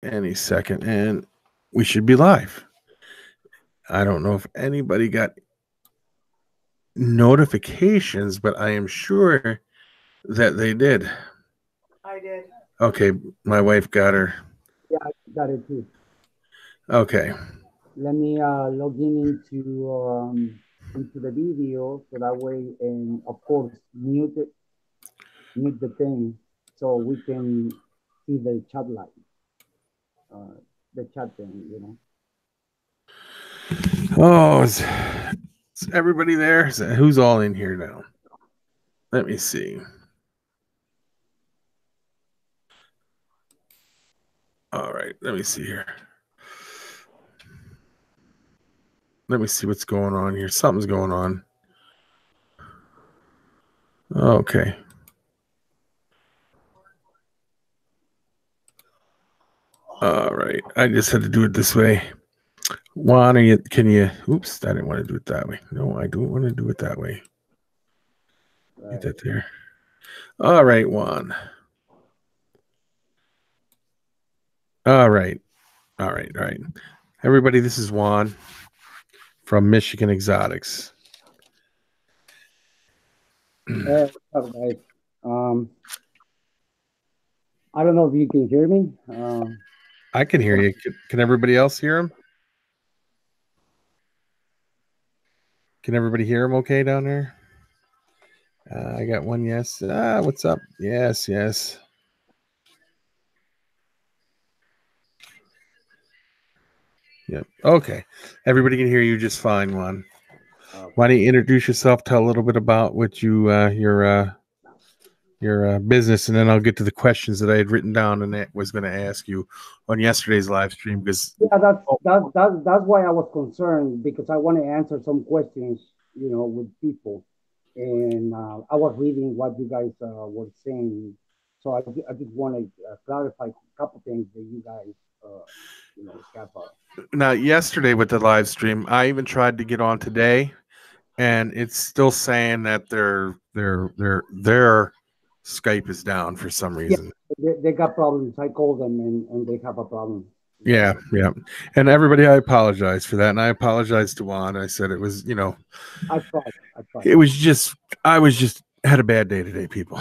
any second, and we should be live. I don't know if anybody got notifications, but I am sure that they did. I did. Okay, my wife got her. Yeah, I got it too. Okay. Let me log in into the video so that way, and of course mute the thing so we can see the chat line, uh, the chat thing, you know. Oh, is everybody there? Who's all in here now? Let me see. All right, let me see here. Let me see what's going on here. Something's going on. Okay. All right. I just had to do it this way. Juan, can you? Oops, I didn't want to do it that way. No, I don't want to do it that way. Get that there. All right, Juan. All right. All right. All right. Everybody, this is Juan from Michigan Exotics. What's up, guys? I don't know if you can hear me. I can hear you. Can everybody else hear him? Can everybody hear him okay down there? I got one yes. What's up? Yes, yes. Yep. Okay. Everybody can hear you just fine, Juan. Why don't you introduce yourself? Tell a little bit about what your business, and then I'll get to the questions that I had written down and that was going to ask you on yesterday's live stream. Because yeah, that's why I was concerned, because I want to answer some questions, you know, with people, and I was reading what you guys were saying, so I just want to clarify a couple things that you guys, you know, have. Now, yesterday with the live stream, I even tried to get on today, and it's still saying that their Skype is down for some reason. Yeah, they got problems. I called them, and they have a problem. Yeah, yeah. And everybody, I apologize for that. And I apologize to Juan. I said it was, you know, I tried. It was just, had a bad day today, people.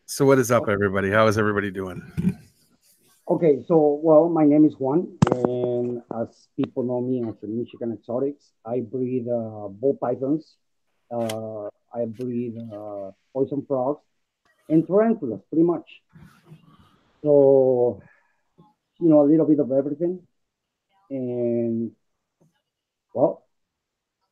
So what is up, everybody? How is everybody doing? Okay, so, well, my name is Juan, and as people know me as the Michigan Exotics, I breed ball pythons, I breed poison frogs, and tarantulas, pretty much. So, you know, a little bit of everything. And, well,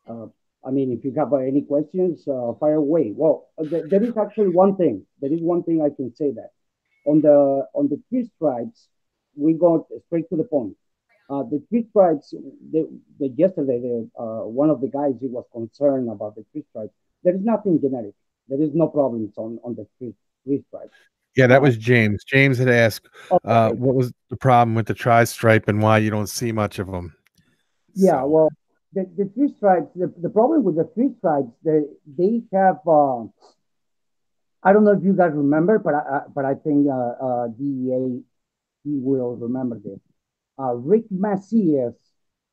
uh, I mean, if you have any questions, fire away. Well, there is actually one thing. There is one thing I can say that. On the three stripes, we go straight to the point. The three stripes, yesterday, one of the guys, he was concerned about the three stripes. There is nothing genetic. There is no problems on the three stripes. Yeah, that was James. James had asked, Okay. what was the problem with the tri-stripe and why you don't see much of them. Yeah, well, the three stripes, the problem with the three stripes, they have, I don't know if you guys remember, but I think DEA, he will remember this. Rick Macias,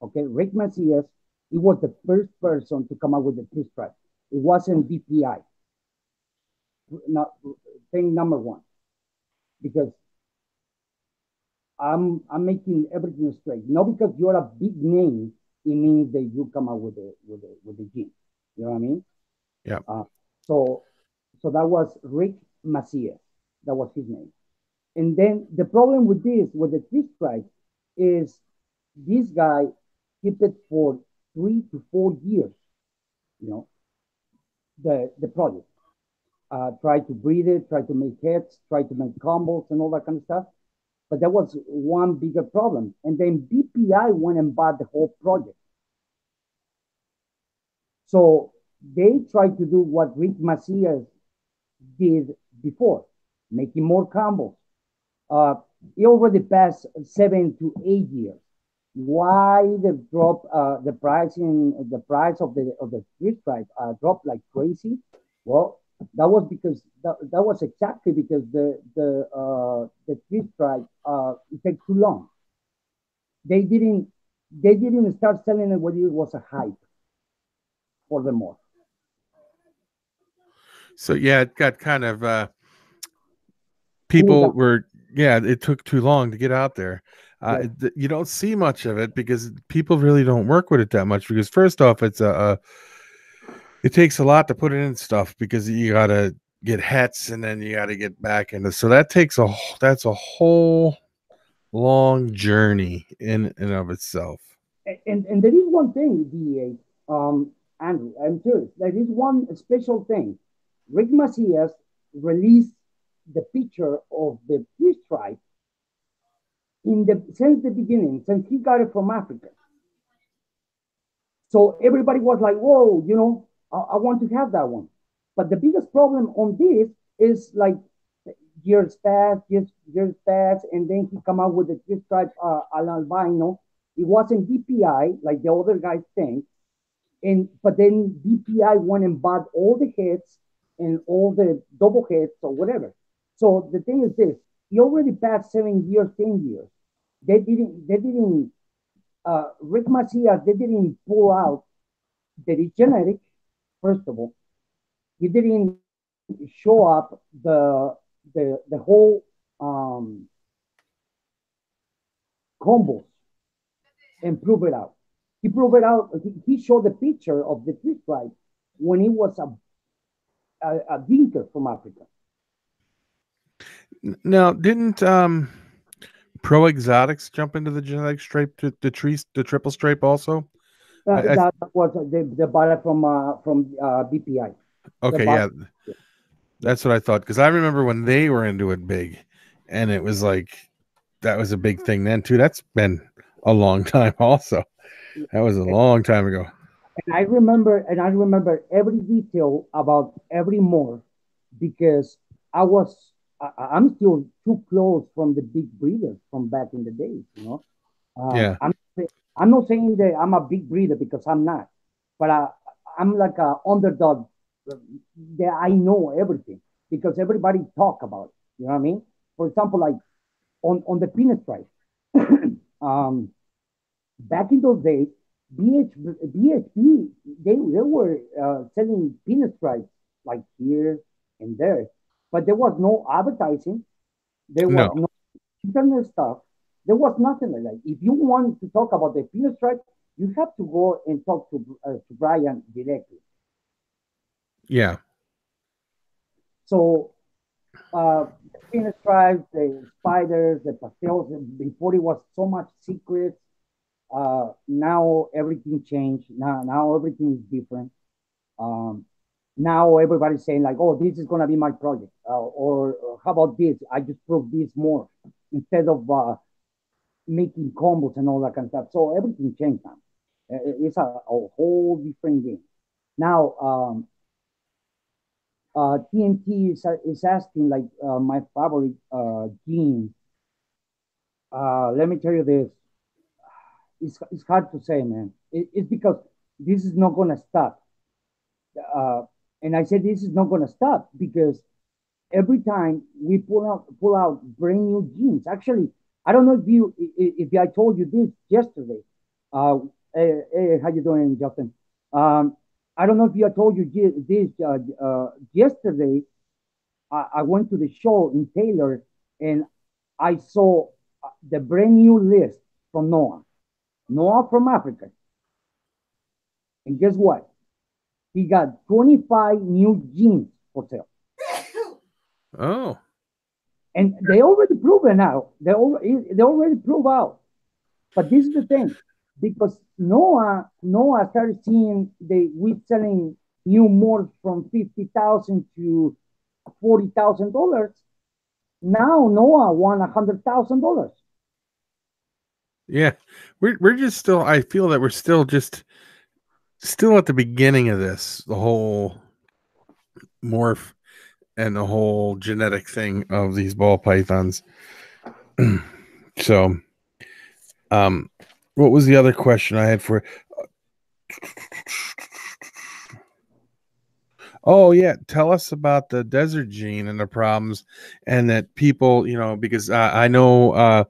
okay, Rick Macias, he was the first person to come up with the three stripes. It wasn't DPI. Not thing number one, because I'm making everything straight. Not because you're a big name, it means that you come out with the gene. You know what I mean? Yeah. So that was Rick Macias. That was his name. And then the problem with the three stripes, is this guy kept it for 3 to 4 years. You know, the project. Try to breed it, try to make heads, try to make combos and all that kind of stuff. But there was one bigger problem. And then BPI went and bought the whole project. So they tried to do what Rick Macias did before, making more combos. It already passed 7 to 8 years. Why the drop the price of the three stripe dropped like crazy? Well, that was because that was exactly because the the three stripe, it takes too long. They didn't start selling it when it was a hype for the more. So yeah, it got kind of people were it took too long to get out there. Yes. You don't see much of it because people really don't work with it that much. Because first off, it takes a lot to put it in stuff because you gotta get hets and then you gotta get back into. So that's a whole long journey in and of itself. And there is one thing, DEA, Andrew, I'm serious. There is one special thing. Rick Macias released the picture of the three stripe since the beginning, since he got it from Africa. So everybody was like, "Whoa, I want to have that one." But the biggest problem on this is like years pass, and then he come out with the three stripe al albino. It wasn't DPI like the other guys think, but then DPI went and bought all the heads and all the double heads or whatever. So the thing is this: he already passed 7 years, 10 years. They didn't. Rick Macias, they didn't pull out that it's genetic. First of all, he didn't show up the whole combos and prove it out. He proved it out. He showed the picture of the three stripe when he was a dinker from Africa. Now, didn't Pro Exotics jump into the genetic stripe to the triple stripe also? That was the butter from BPI. Okay, yeah, that's what I thought because I remember when they were into it big, and it was like that was a big thing then too. That's been a long time also. That was a long time ago. And I remember every detail about every morph because I'm still too close from the big breeders from back in the days, Yeah. I'm not saying that I'm a big breeder because I'm not, but I'm like a underdog that I know everything because everybody talk about it. You know what I mean? For example, like on the peanut stripe, back in those days, BHP they were selling peanut stripes like here and there, but there was no advertising. There was no internet stuff. There was nothing like that. If you want to talk about the peanut stripe, you have to go and talk to Brian directly. Yeah. So the peanut stripes, the spiders, the pastels. Before it was so much secrets. Now everything changed. Now everything is different. Now everybody's saying like, "Oh, this is gonna be my project," or "How about this? I just prove this more," instead of making combos and all that kind of stuff. So everything changed now. It's a whole different game. Now, TNT is asking like my favorite gene. Let me tell you this. It's hard to say, man. It's because this is not going to stop. Uh, and I said this is not going to stop because every time we pull out brand new genes. Actually, I don't know if I told you this yesterday. Hey, how you doing, Justin? I don't know if I told you this yesterday. I went to the show in Taylor and I saw the brand new list from Noah. Noah from Africa. And guess what? He got 25 new genes for sale. Oh. And they already proven out. They already prove out. But this is the thing, because Noah started seeing we selling new morphs from $50,000 to $40,000. Now Noah won $100,000. Yeah, we're just still. I feel that we're still at the beginning of this, the whole morph and the whole genetic thing of these ball pythons. So, what was the other question I had for? Oh yeah, tell us about the desert gene and the problems, and that people, because I know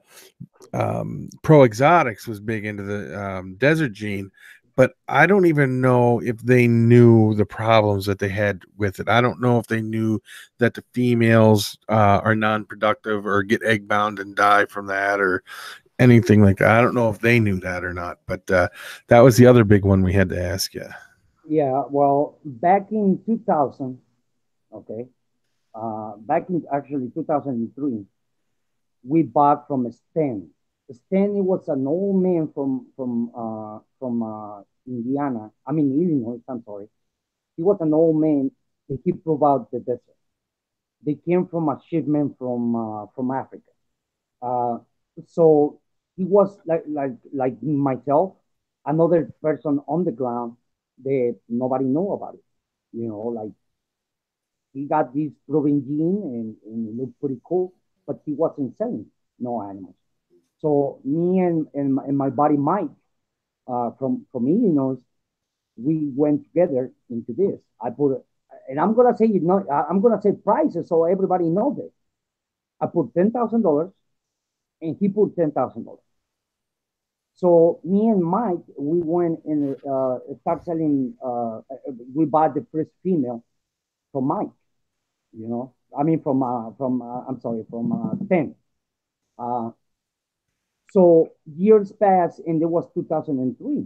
Pro Exotics was big into the desert gene, but I don't even know if they knew the problems that they had with it. I don't know if they knew that the females are non-productive or get egg bound and die from that or anything like that. I don't know if they knew that or not, but that was the other big one we had to ask you. Yeah, well, back in 2000, okay, back in actually 2003, we bought from Stan. Stan was an old man from Indiana. I mean Illinois. I'm sorry. He was an old man. And he provided the desert. They came from a shipment from Africa. Uh, so he was like myself, another person on the ground that nobody know about it. Like he got this proven gene and it looked pretty cool, but he wasn't selling no animals. So me and my buddy Mike from Illinois, we went together into this. I put, and I'm gonna say I'm gonna say prices so everybody knows it. I put $10,000 and he put $10,000. So me and Mike, we went and start selling. We bought the first female from Mike. I mean from I'm sorry from 10. Uh, so years passed, and it was 2003,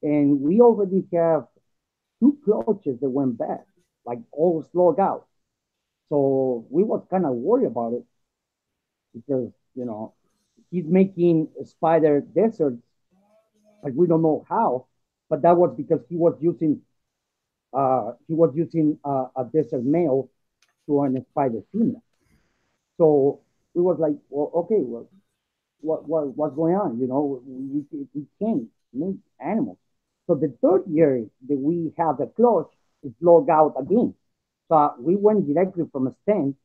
and we already have two clutches that went bad, like all slowed out. So we was kind of worried about it because he's making spider deserts, like we don't know how, but that was because he was using a desert male to an spider female. So we was like, well, okay, well, what's going on? We can't make animals. So the third year that we have the clutch, it logged out again. So we went directly from a stand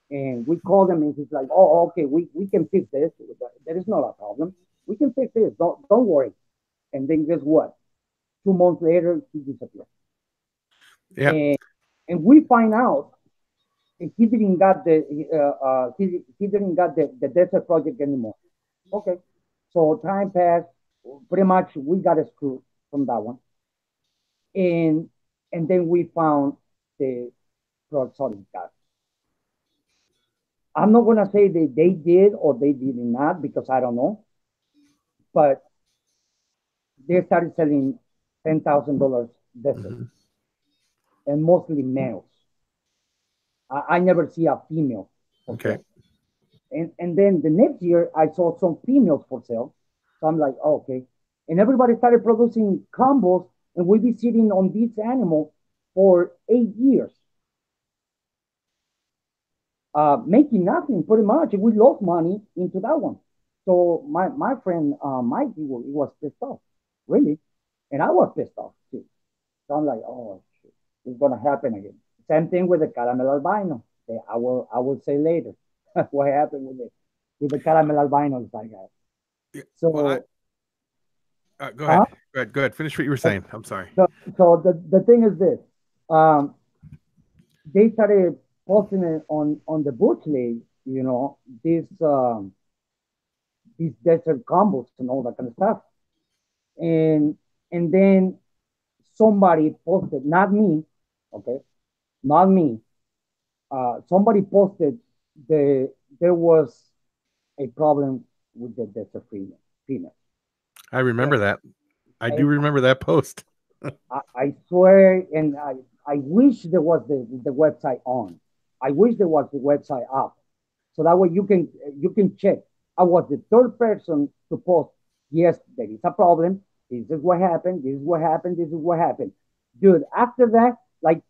and we called him and he's like, oh, okay, we can fix this. There is not a problem. We can fix this. Don't worry. And then guess what? 2 months later, he disappeared. Yeah. And we find out he didn't got he didn't got the desert project anymore. Okay. So time passed. Pretty much we got screwed from that one. And then we found the Exotic guy. I'm not gonna say that they did or they did not because I don't know. But they started selling $10,000 desert Mhm. and mostly males. I never see a female for Okay. sale. And then the next year I saw some females for sale. So I'm like, oh, okay. And everybody started producing combos, and we be sitting on this animal for 8 years, making nothing pretty much. We lost money into that one. So my friend Mike, he was pissed off, really, and I was pissed off too. So I'm like, oh shit, it's gonna happen again. Same thing with the caramel albino. I will say later what happened with the caramel albinos I got. Yeah. Well, So go uh, ahead. Go ahead. Go ahead. Finish what you were saying. I'm sorry. so, so the thing is this. Um, they started posting it on the Bush League, these desert combos and all that kind of stuff. And then somebody posted, not me, okay, not me. Somebody posted there was a problem with the desert female. I remember that. I do And remember that post. I swear, and I wish there was the website on. I wish there was the website up, so that way you can check. I was the third person to post. Yes, there is a problem. This is what happened. This is what happened. This is what happened, dude. After that, like,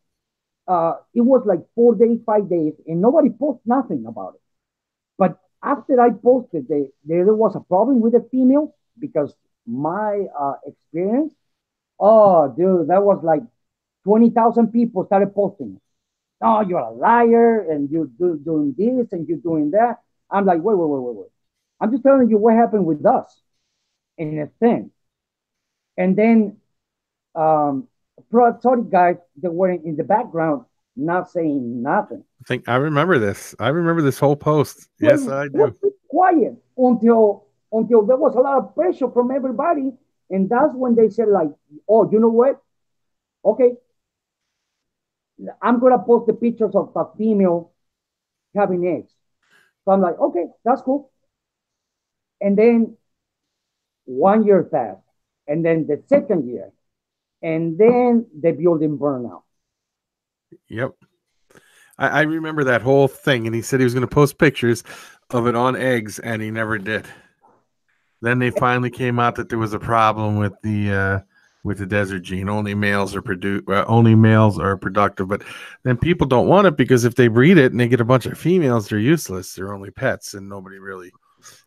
it was like 4 days, 5 days, and nobody posted nothing about it. But after I posted, there was a problem with the female because my experience. Oh, dude, that was like 20,000 people started posting. Oh, you're a liar, and you're doing this, and you're doing that. I'm like, wait, wait, wait, wait, wait. I'm just telling you what happened with us in a thing. And then, um, pro exotic guys that were in the background, not saying nothing. I remember this. I remember this whole post. Yes, I Was do. quiet until there was a lot of pressure from everybody, and that's when they said like, "Oh, you know what? Okay, I'm gonna post the pictures of a female having eggs." So I'm like, "Okay, that's cool." And then 1 year passed, and then the second year, and then the building burned out. Yep. I remember that whole thing, and he said he was going to post pictures of it on eggs, and he never did. Then they finally came out that there was a problem with the desert gene. Only males are productive. But then people don't want it because if they breed it and they get a bunch of females, they're useless. They're only pets, and nobody really.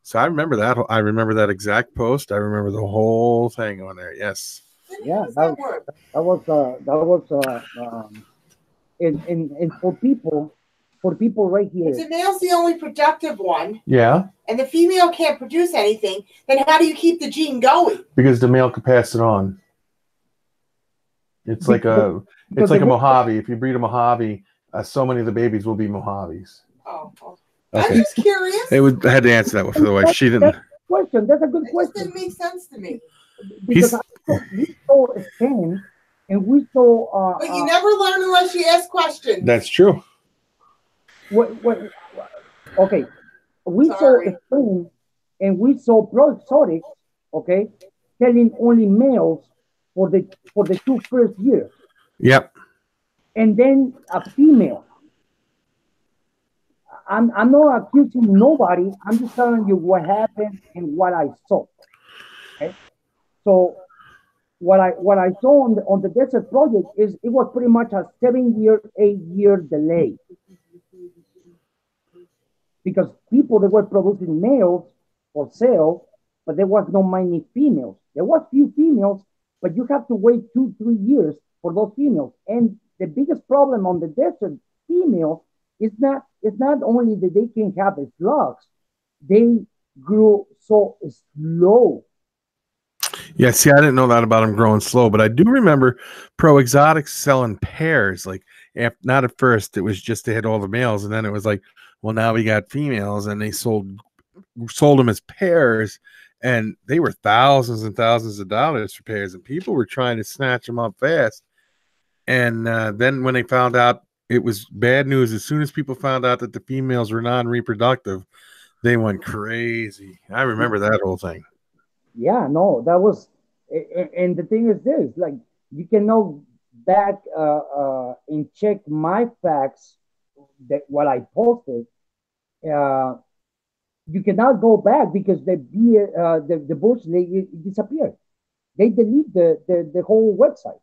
So I remember that. I remember that exact post. I remember the whole thing on there. Yes. Yeah, and for people right here. If the male's the only productive one, Yeah. and the female can't produce anything, then how do you keep the gene going? Because the male can pass it on. It's like a Mojave. If you breed a Mojave, so many of the babies will be Mojaves. Oh, okay. Okay. I'm just curious. I had to answer that for the wife. She didn't. Question. That's a good It question. just didn't make sense to me. Because we saw a scan and we saw. But you never learn unless you ask questions. That's true. Okay, we saw a scan and we saw Pro Exotics, okay, selling only males for the 2 first years. Yep. And then a female. I'm not accusing nobody. I'm just telling you what happened and what I saw. Okay. So what I saw on the desert project is it was pretty much a 7-year, 8-year delay. Because people that were producing males for sale, but there was no many females. There was few females, but you have to wait 2-3 years for those females. And the biggest problem on the desert female is not only that they can have slugs, they grew so slow. Yeah, see, I didn't know that about them growing slow, but I do remember Pro Exotics selling pairs. Like, not at first, it was just they had all the males, and then it was like, well, now we got females, and they sold them as pairs, and they were thousands and thousands of dollars for pairs, and people were trying to snatch them up fast. And then when they found out it was bad news, as soon as people found out that the females were non-reproductive, they went crazy. I remember that whole thing. Yeah, no, that was, and the thing is this, like, you can know back and check my facts that what I posted. You cannot go back because the Bush League disappeared. They delete the whole website.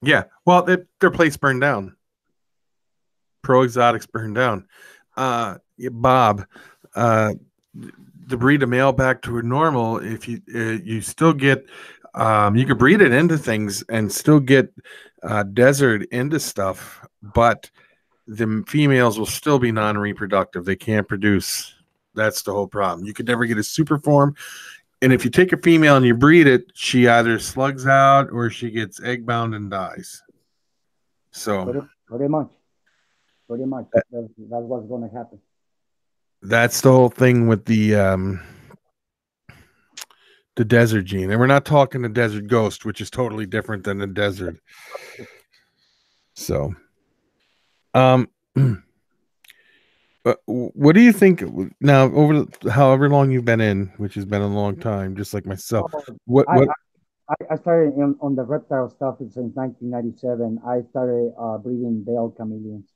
Yeah, well, their place burned down. Pro Exotics burned down. Bob, to breed a male back to a normal, if you still get, you could breed it into things and still get desert into stuff, but the females will still be non-reproductive. They can't produce. That's the whole problem. You could never get a super form. And if you take a female and you breed it, she either slugs out or she gets egg bound and dies. So pretty much. That's what's going to happen. That's the whole thing with the desert gene. And we're not talking the desert ghost, which is totally different than the desert. So, what do you think now over however long you've been in, which has been a long time, just like myself? I started on the reptile stuff since 1997. I started breeding veiled chameleons.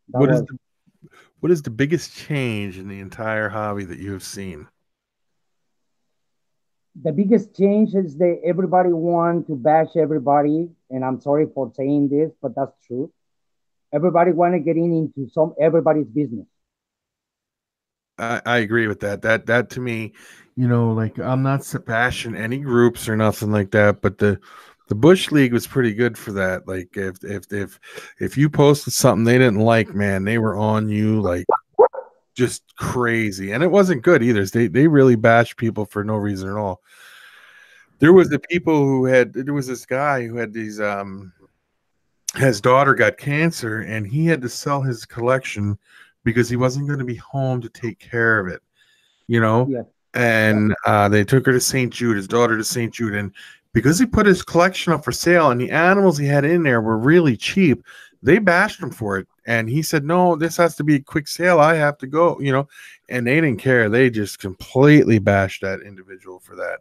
What is the biggest change in the entire hobby that you have seen? The biggest change is that everybody wants to bash everybody, and I'm sorry for saying this, but that's true. Everybody want to get into everybody's business. I agree with that. That to me, like, I'm not bashing any groups or nothing like that, but the Bush League was pretty good for that. Like, if you posted something they didn't like, man, they were on you like just crazy, and it wasn't good either. They really bashed people for no reason at all. There was the people who had. There was this guy who had these. His daughter got cancer, and he had to sell his collection because he wasn't going to be home to take care of it. You know, Yes. and they took her to St. Jude, his daughter to St. Jude, and because he put his collection up for sale, and the animals he had in there were really cheap, they bashed him for it. And he said, "No, this has to be a quick sale. I have to go." And they didn't care. They just completely bashed that individual for that.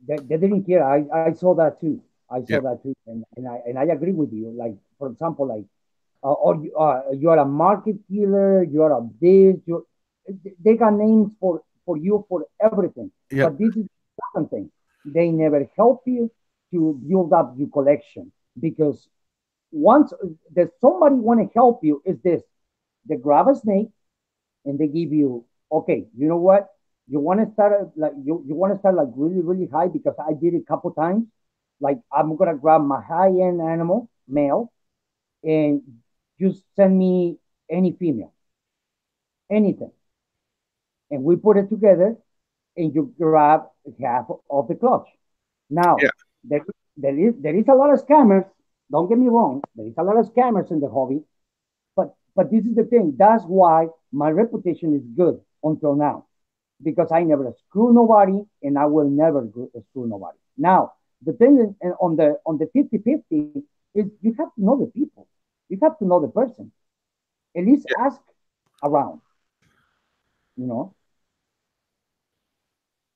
They didn't care. I saw that too. I saw Yep. that too, and I agree with you. Like, for example, like, or you are a market killer, you are a this, they got names for you for everything. Yep. But this is the important thing. They never help you to build up your collection, because once that somebody want to help you is this: they grab a snake and they give you, okay, you know what? You want to start you want to start like really, really high, because I did it a couple times. Like, I'm gonna grab my high end animal, male, and just send me any female, anything, and we put it together, and you grab half of the clutch. Now, Yeah. there is a lot of scammers. Don't get me wrong. There is a lot of scammers in the hobby, but this is the thing. That's why my reputation is good until now, because I never screw nobody, and I will never screw nobody. Now, the thing is, and on the 50-50 is, you have to know the people. You have to know the person. At least ask around, you know.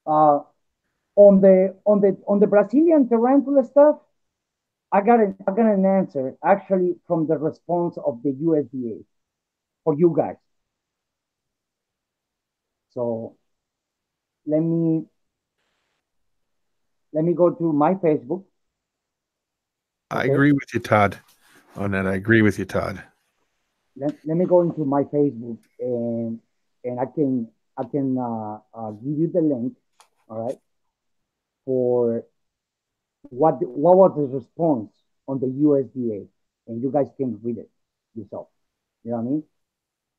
Uh, on the Brazilian tarantula stuff, I got an answer actually from the response of the USDA for you guys. So let me let me go to my Facebook. I Okay, agree with you, Todd, on that. I agree with you, Todd. let me go into my Facebook, and I can give you the link. All right, for what was the response on the USDA, and you guys can read it yourself. You know what I mean?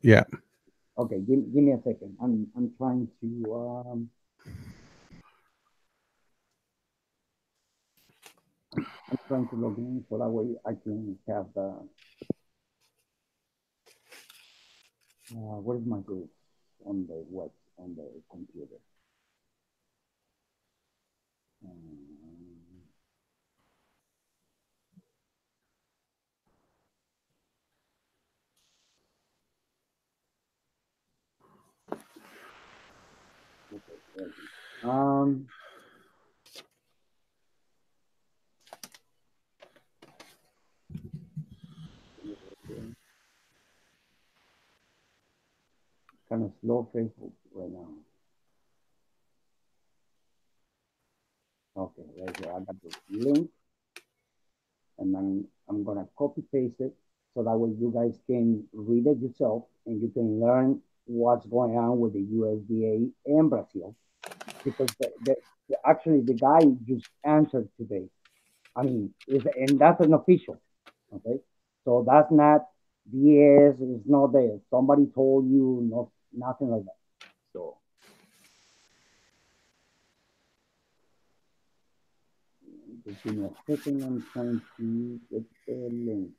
Yeah. Okay, give me a second. I'm trying to I'm trying to log in, so that way I can have the what is my group on the web, on the computer. Um, okay, there it is. Kind of slow Facebook right now. Okay, right here. I got the link, and I'm gonna copy paste it, so that way you guys can read it yourself, and you can learn what's going on with the USDA and Brazil, because actually the guy just answered today. I mean, and that's an official. Okay, so that's not BS. It's not there. Somebody told you, no, nothing like that. So just give me a second. I'm trying to get the link.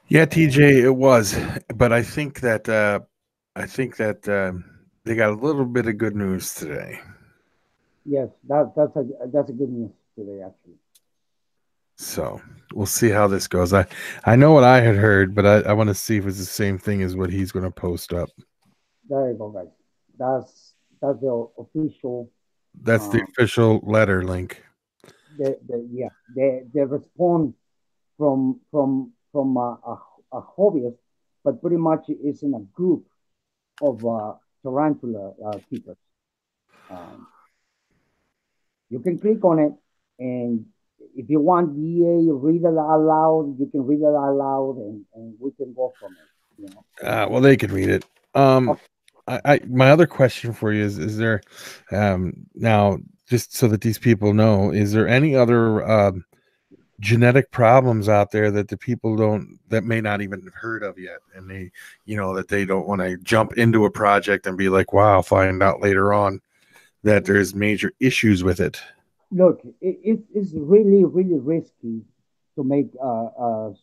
Yeah, TJ, it was, but I think that they got a little bit of good news today. Yes, that's a good news today, actually. So we'll see how this goes. I know what I had heard, but I want to see if it's the same thing as what he's going to post up. There you go, guys. That's the official. That's the Um, official letter link. the response from a hobbyist, but pretty much it's in a group of tarantula keepers. Um, you can click on it, and if you want DA, read it out loud. You can read it out loud, and we can go from it. You know. Well, they can read it. Okay. My other question for you is there, now, just so that these people know, is there any other genetic problems out there that the people that may not even have heard of yet, and they, that they don't want to jump into a project and be like, wow, find out later on that there's major issues with it. Look, it's really, really risky to make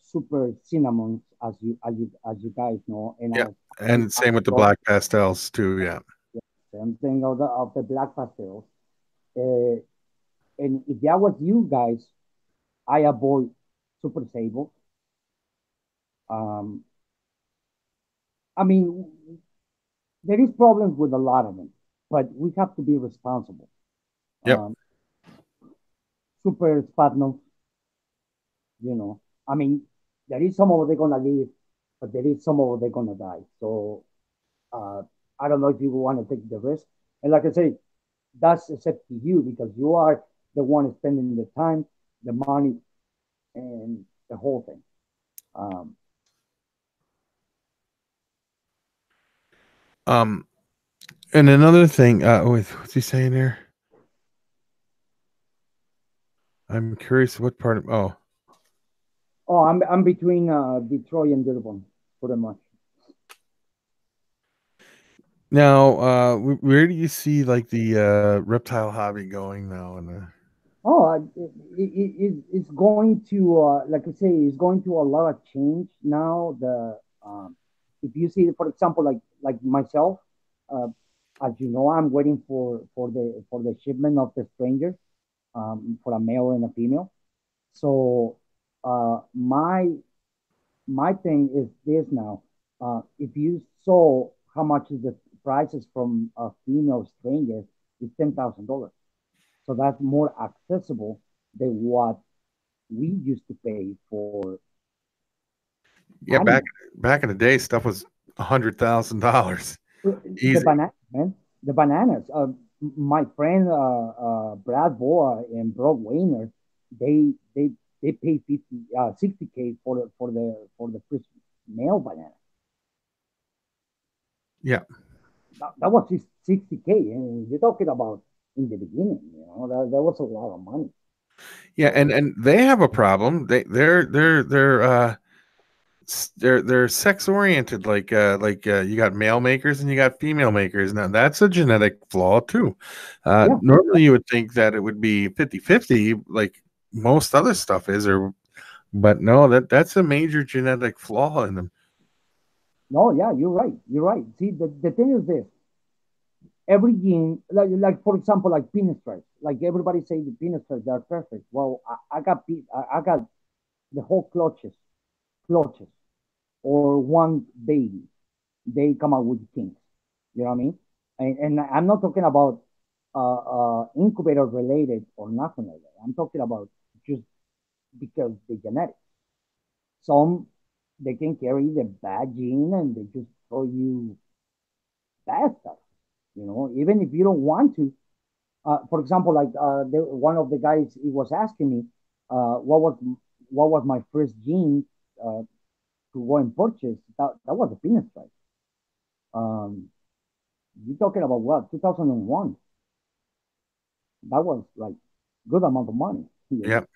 super cinnamons, as you guys know, and Yeah, and as same with the black pastels too. Yeah. same thing of the black pastels. Uh, and if that was you guys, I avoid super sables. Um, I mean, there is problems with a lot of them, but we have to be responsible. Yep. Um, Super spatnums, you know, I mean, there is some of them gonna live, but there is some of them gonna die. So uh, I don't know if you want to take the risk. And like I say, that's except to you because you are the one spending the time, the money, and the whole thing. Um, Um, and another thing, what's he saying there? I'm curious what part of, oh, I'm between Detroit and Dearborn, pretty much. now, where do you see like the reptile hobby going now? And Oh, it's going to, like I say, it's going to a lot of change now. If you see, for example, like myself, uh, as you know, I'm waiting for the shipment of the stranger, for a male and a female. So, my thing is this now. If you saw how much is the prices from a female stranger, it's $10,000. So that's more accessible than what we used to pay for yeah, animals. back in the day, stuff was $100,000 The easy. banana, man, the bananas. My friend Brad Boa and Brock Wayner, they pay 60K for the first male banana. Yeah. That was 60K, and you're talking about in the beginning. That was a lot of money. Yeah, So and they have a problem. They're sex oriented, like you got male makers and you got female makers. Now that's a genetic flaw too. yeah, Normally you would think that it would be 50-50 like most other stuff is, or but no, that's a major genetic flaw in them. no, yeah, you're right. You're right. See, the thing is this: every gene, like for example, like penis stripes. Like everybody say the penis stripes are perfect. Well, I got the whole clutches, or one baby. They come out with kinks. You know what I mean? And I'm not talking about incubator related or nothing like that. I'm talking about just because the genetics. Some they can carry the bad gene and they just throw you bad stuff. Even if you don't want to. For example, like one of the guys he was asking me, what was my first gene uh, to go and purchase? That was a penis strike. Um, you're talking about what 2001? That was like good amount of money, you know. Yep.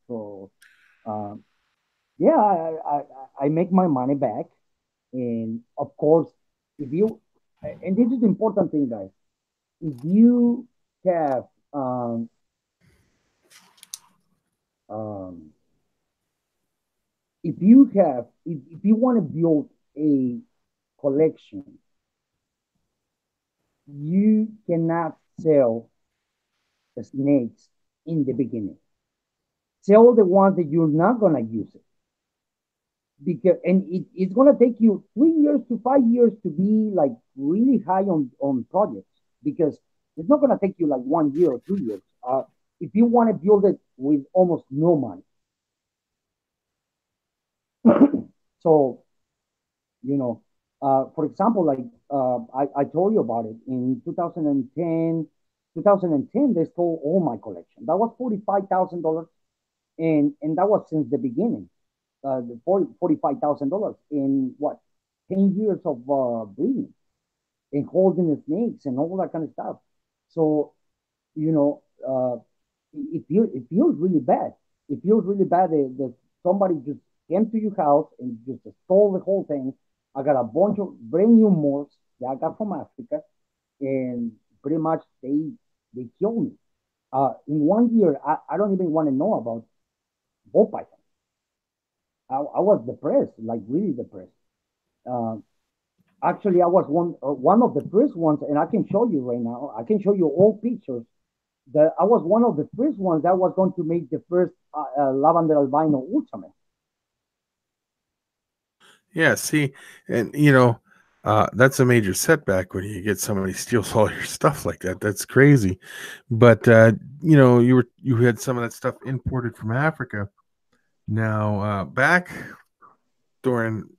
So uh, yeah, I make my money back, and of course, if you and this is the important thing, guys. If you have um, if you want to build a collection, you cannot sell the snakes in the beginning. Sell the ones that you're not gonna use it because it's gonna take you 3 years to 5 years to be like really high on projects because it's not gonna take you like 1 year or 2 years. If you want to build it with almost no money, so you know, for example, like I told you about it in 2010. 2010, they stole all my collection. That was $45,000, and that was since the beginning. The $45,000 in what 10 years of breeding and holding the snakes and all that kind of stuff. So you know, it feels really bad. It feels really bad that somebody just came to your house and just stole the whole thing. I got a bunch of brand new morphs that I got from Africa, and pretty much they killed me. In 1 year, I don't even want to know about ball python. I was depressed, like really depressed. Uh, Actually, I was one of the first ones, and I can show you right now. I can show you all pictures. That I was one of the first ones that was going to make the first lavender albino ultraman. Yeah, see, and that's a major setback when you get somebody steals all your stuff like that. That's crazy. But you had some of that stuff imported from Africa. Now, back during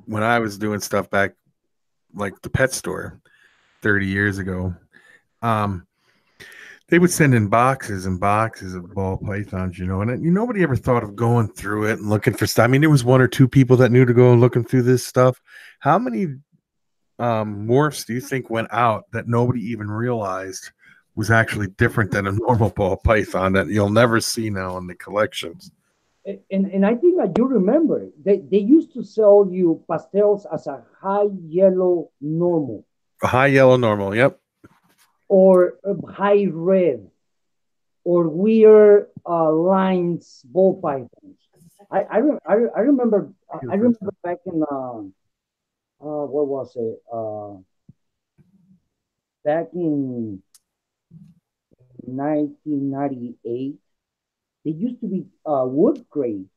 when I was doing stuff back like the pet store 30 years ago, um, they would send in boxes and boxes of ball pythons, and nobody ever thought of going through it and looking for stuff. I mean, there was one or two people that knew to go looking through this stuff. How many morphs do you think went out that nobody even realized was actually different than a normal ball python that you'll never see now in the collections? And I think that you remember they used to sell you pastels as a high yellow normal A high yellow normal, yep. or a high red or weird lines ball pythons. I remember I remember back in what was it back in 1998. There used to be wood crates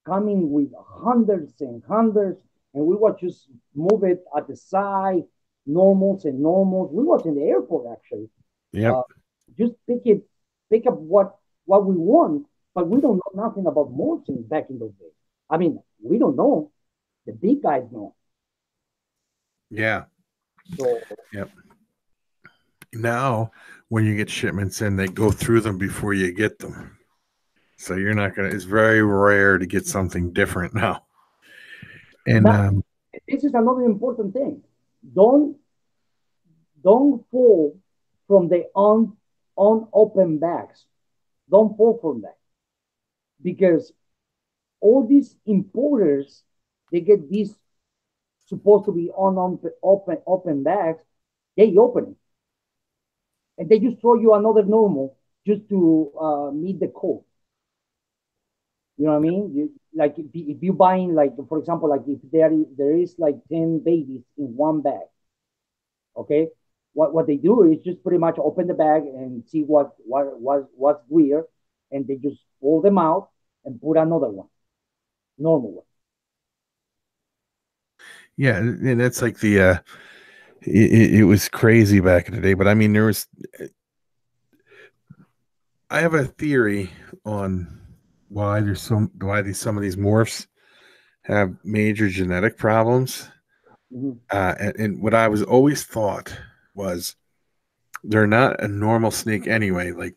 coming with hundreds and hundreds, and we would just move it at the side, normals and normals. We was in the airport actually. Yep. Just pick up what we want, but we don't know nothing about motion back in those days. I mean, we don't know. The big guys know. Yeah. So Yep. Now, when you get shipments in, they go through them before you get them. So you're not gonna. It's very rare to get something different now. And now this is another important thing. Don't don't fall from the unopened bags. Don't fall from that because all these importers they get these supposed to be open bags. They open it and they just throw you another normal just to meet the code. You know what I mean? Like if you buying like for example like if there is like 10 babies in one bag, okay? What they do is just pretty much open the bag and see what's weird, and they just pull them out and put another one, normal one. yeah, and that's like it was crazy back in the day. But I mean, I have a theory on why some of these morphs have major genetic problems. Mhm. And what I was always thought was they're not a normal snake anyway. Like,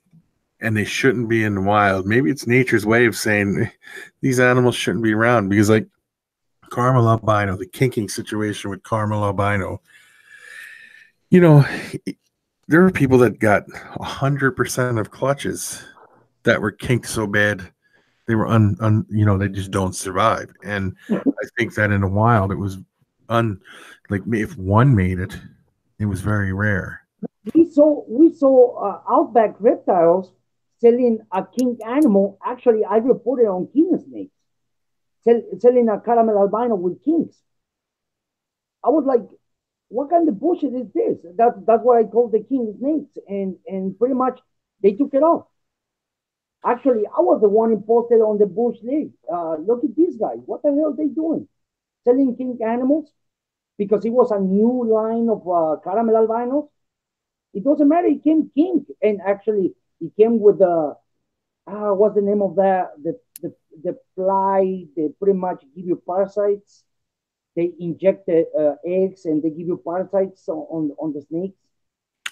and they shouldn't be in the wild. Maybe it's nature's way of saying these animals shouldn't be around because, like, caramel albino, the kinking situation with caramel albino, you know, there are people that got 100% of clutches that were kinked so bad they were they just don't survive. And I think that in the wild it was like if one made it, it was very rare. We saw outback reptiles selling a king animal. Actually, I reported on king snakes selling a caramel albino with kings. I was like, what kind of bullshit is this? That's what I called the king snakes, and pretty much they took it off. Actually, I was the one who posted on the Bush League. Look at these guys. What the hell are they doing? Selling king animals because it was a new line of caramel albinos. It doesn't matter. It came king, and actually, it came with the what's the name of that? The fly. They pretty much give you parasites. They inject the eggs and they give you parasites on the snakes.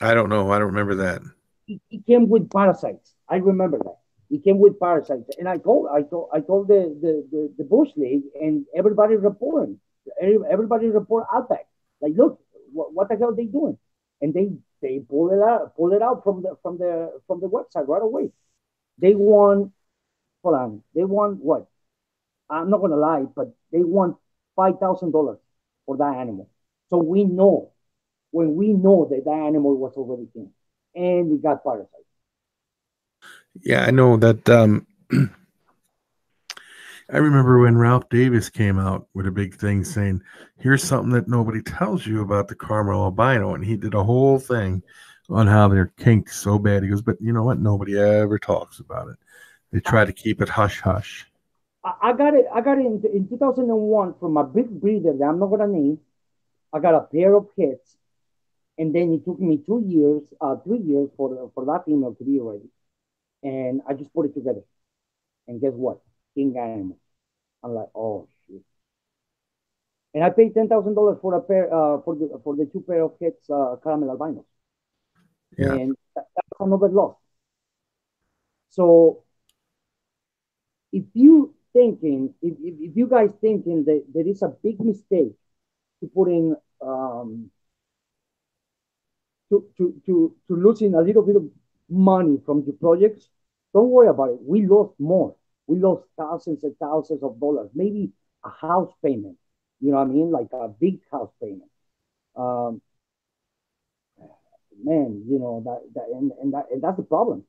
I don't know. I don't remember that. It came with parasites. I remember that. It came with parasites, and I told the bush league, and everybody reporting. Everybody report Outback. Like, look, what the hell are they doing? And they pull it out from the website right away. They won hold on, they want what? I'm not gonna lie, but they want $5,000 for that animal. So we know when we know that that animal was already killed and it got parasites. Yeah, I know that. I remember when Ralph Davis came out with a big thing saying, "Here's something that nobody tells you about the Carmel albino," and he did a whole thing on how they're kinked so bad. He goes, "But you know what? Nobody ever talks about it. They try to keep it hush hush." I got it. I got it in 2001 from a big breeder that I'm not gonna name. I got a pair of hits, and then it took me 2 years, 3 years for that female to be ready, and I just put it together. And guess what? King animal. I'm like, oh shit. And I paid $10,000 for a pair for the two pair of hits, caramel albinos, Yeah, and that's another loss. So if you guys thinking that there is a big mistake to put in to losing a little bit of money from your projects, don't worry about it. We lost more. We lost thousands and thousands of dollars, maybe a house payment. You know what I mean? Like a big house payment. Um, man, you know and that's the problem.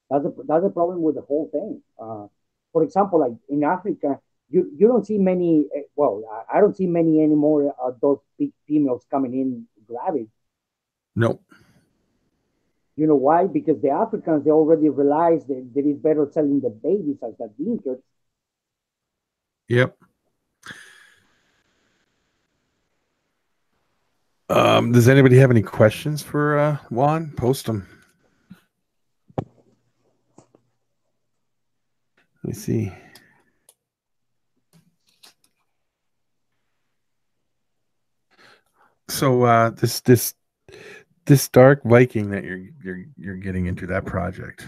That's the problem with the whole thing. For example, like in Africa, you don't see many. Well, I don't see many anymore. Those big females coming in gravid. nope, You know why? Because the Africans they already realized that it is better selling the babies as the dinkers. yep. Does anybody have any questions for Juan? Post them. Let me see. So this dark Viking that you're getting into that project.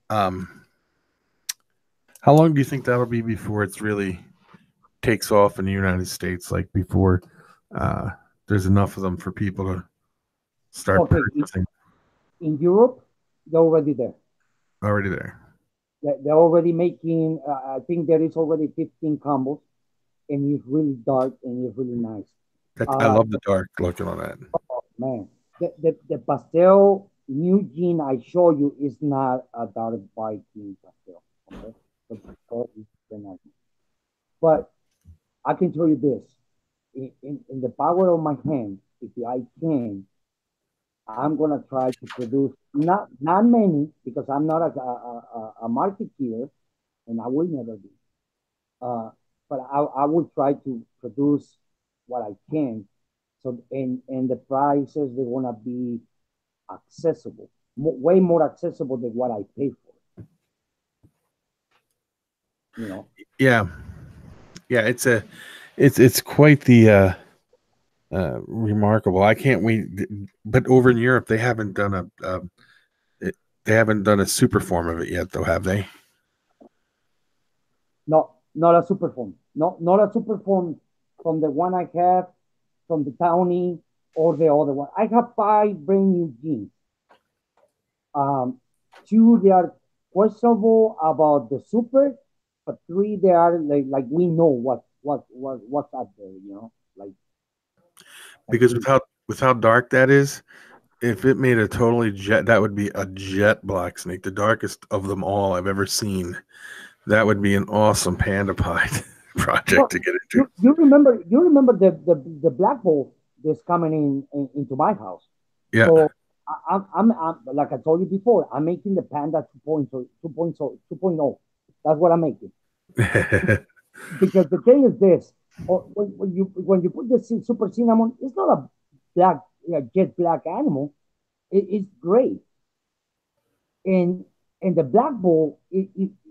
How long do you think that'll be before it's really takes off in the United States? Like before uh, there's enough of them for people to start Okay, purchasing. in Europe, they're already there. Already there. They're already making. I think there is already 15 combos, and it's really dark and it's really nice. I Uh, love the dark looking on that. Man, the pastel new gene I show you is not a dark Viking pastel. Okay, the pastel is the nice. But I can tell you this: in the power of my hand, if I can, I'm gonna try to produce not many because I'm not a market killer, and I will never be. Uh, but I will try to produce what I can. So and the prices they're gonna be accessible, way more accessible than what I pay for. You know. Yeah. Yeah, it's quite the remarkable. I can't wait. But over in Europe, they haven't done they haven't done a super form of it yet, though, have they? No, not a super phone. Not a super phone from the one I have, from the Townie or the other one. I have 5 brand new jeans. Um, 2 they are questionable about the super, but 3 they are like we know what's out there. You know, like Because with how dark that is, if it made a totally jet, that would be a jet black snake, the darkest of them all I've ever seen. That would be an awesome panda pie project well, to get into. you remember the black bolt that's coming into my house. Yeah. So I'm like I told you before, I'm making the Panda 2.0. That's what I'm making. Because the thing is this: when you put the super cinnamon, it's not a black jet black animal. It's gray, and the black bull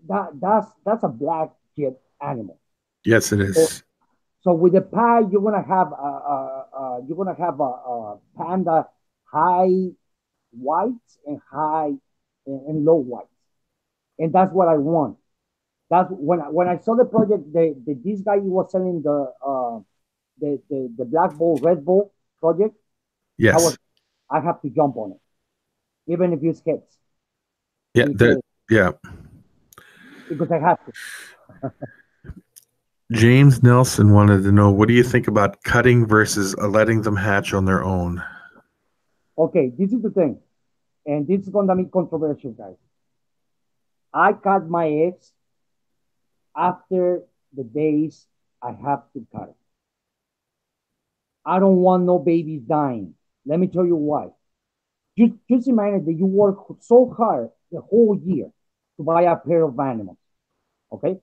that's a black jet animal. Yes, it So, is. so with the pie, you're gonna have a panda high whites and high and low whites, and that's what I want. That's when I saw the project, this guy was selling the black bull red bull project. I was Yes. I have to jump on it, even if it's hits Yeah. because Yeah. because I have to. James Nelson wanted to know, what do you think about cutting versus letting them hatch on their own? Okay, this is the thing, and this is gonna be controversial, guys. I cut my eggs after the days I have to cut it. I don't want no babies dying. Let me tell you why. Just imagine that you work so hard the whole year to buy a pair of animals, okay?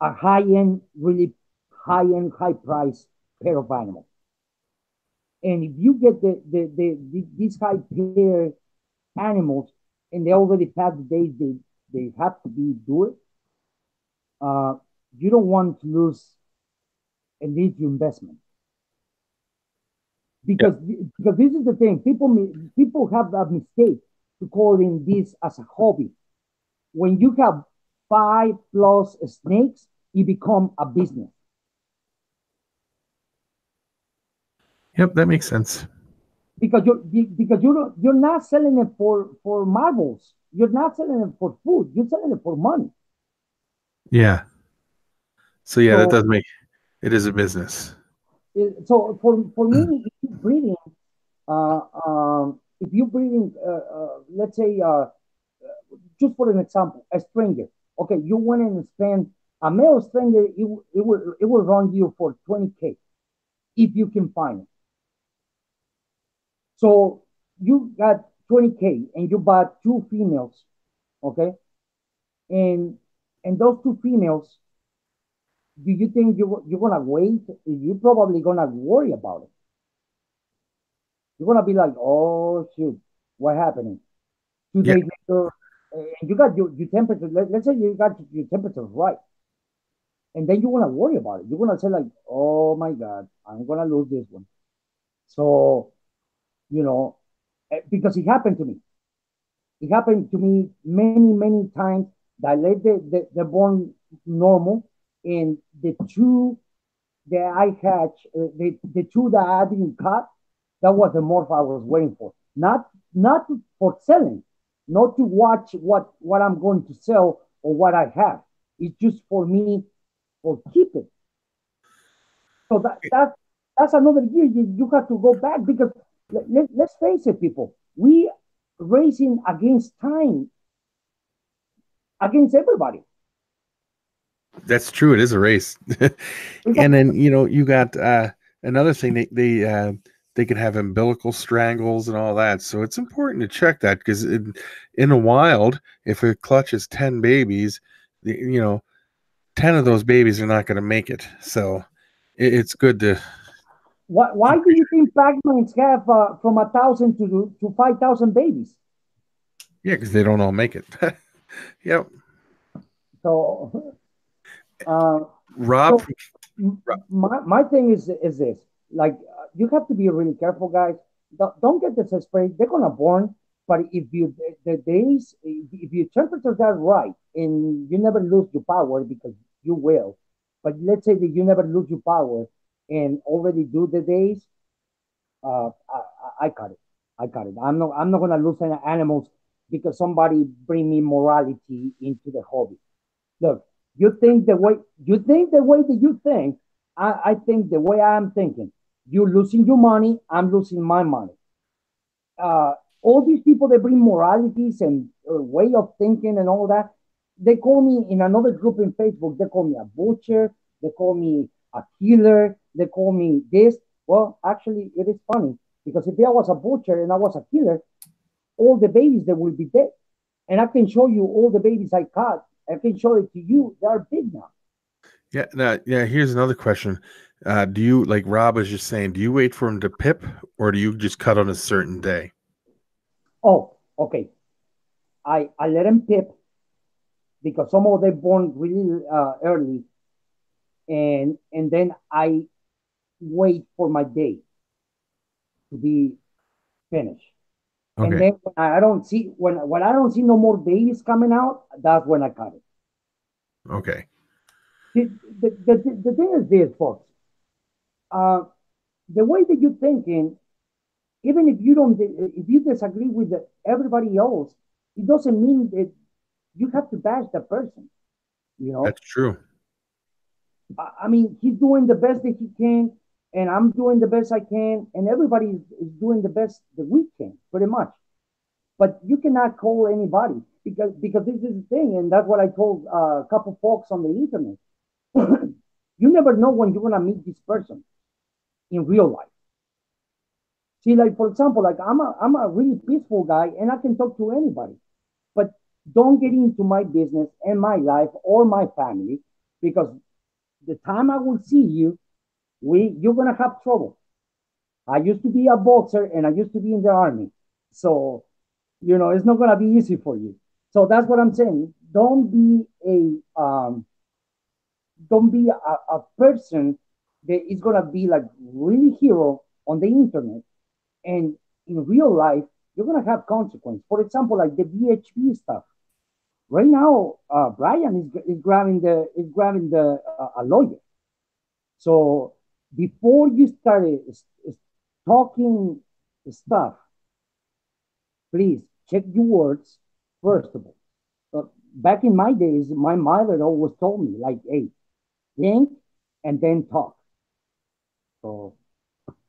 A high-end, really high-end, high-price pair of animals. And if you get these high pair animals and they already passed the days they have to be do it, uh, you don't want to lose and leave your investment. Because, because this is the thing, people have that mistake to calling this as a hobby. When you have 5+ snakes, it become a business. Yep, that makes sense. Because you're not selling it for marbles. You're not selling it for food. You're selling it for money. Yeah. So yeah, that So does make it is a business. so for me, if you're breeding, let's say, just for an example, a stranger. Okay, you went and spend a male stranger. It will run you for 20K if you can find it. So you got 20K and you bought two females. Okay, and those two females, do you think you're gonna wait? You're probably gonna worry about it. You're gonna be like, oh shoot, what happening? Two Yeah. days later, and you got your temperature. Let's say you got your temperature right, and then you wanna worry about it. You're gonna say like, oh my god, I'm gonna lose this one. So you know, because it happened to me. It happened to me many times that I let the born normal, and the two that I hatched, the two that I didn't cut, that was the morph I was waiting for. Not for selling, not to watch what I'm going to sell or what I have. It's just for me for keeping. So that's another year you have to go back because let's face it, people. We racing against time, against everybody. That's true. It is a race. And then, you got another thing, they can have umbilical strangles and all that. So it's important to check that because in the wild, if it clutches 10 babies, 10 of those babies are not going to make it. So it's good to. Why do you think Pac-Mans have from 1,000 to 5,000 babies? Yeah, because they don't all make it. Yep. So, uh, Rob, so my thing is this: like you have to be really careful, guys. Don't get desperate. They're gonna born, but if you the days if your temperatures are right and you never lose your power because you will, but let's say that you never lose your power and already do the days, I cut it. I cut it. I'm not gonna lose any animals because somebody bring me morality into the hobby. Look, you think the way that you think, I think the way I'm thinking. You're losing your money, I'm losing my money. All these people that bring moralities and way of thinking and all that, they call me in another group in Facebook, they call me a butcher, they call me a killer, they call me this. Well, actually, it is funny because if I was a butcher and I was a killer, all the babies that will be dead. And I can show you all the babies I caught. I can show it to you. They are big now. yeah, yeah. Here's another question. Do you, like Rob was just saying, do you wait for him to pip or do you just cut on a certain day? Oh, okay. I let them pip because some of them born really early, and then I wait for my day to be finished. And Okay. then when I don't see no more babies coming out, that's when I cut it. Okay. The thing is this, folks. Uh, the way that you're thinking, even if you disagree with everybody else, it doesn't mean that you have to bash the person. You know, That's true. I mean, he's doing the best that he can, and I'm doing the best I can, and everybody is doing the best that we can, pretty much. But you cannot call anybody because this is the thing, and that's what I told a couple folks on the internet. You never know when you're gonna meet this person in real life. See, like for example, like I'm a really peaceful guy, and I can talk to anybody. But don't get into my business and my life or my family because the time I will see you, you're gonna have trouble. I used to be a boxer and I used to be in the army, so it's not gonna be easy for you. So that's what I'm saying. Don't be a person that is gonna be like really hero on the internet, and in real life you're gonna have consequence. For example, like the BHP stuff. Right now, Brian is grabbing a lawyer. So before you started talking stuff, please check your words first of all. Back in my days, my mother always told me, like, hey, think and then talk. So,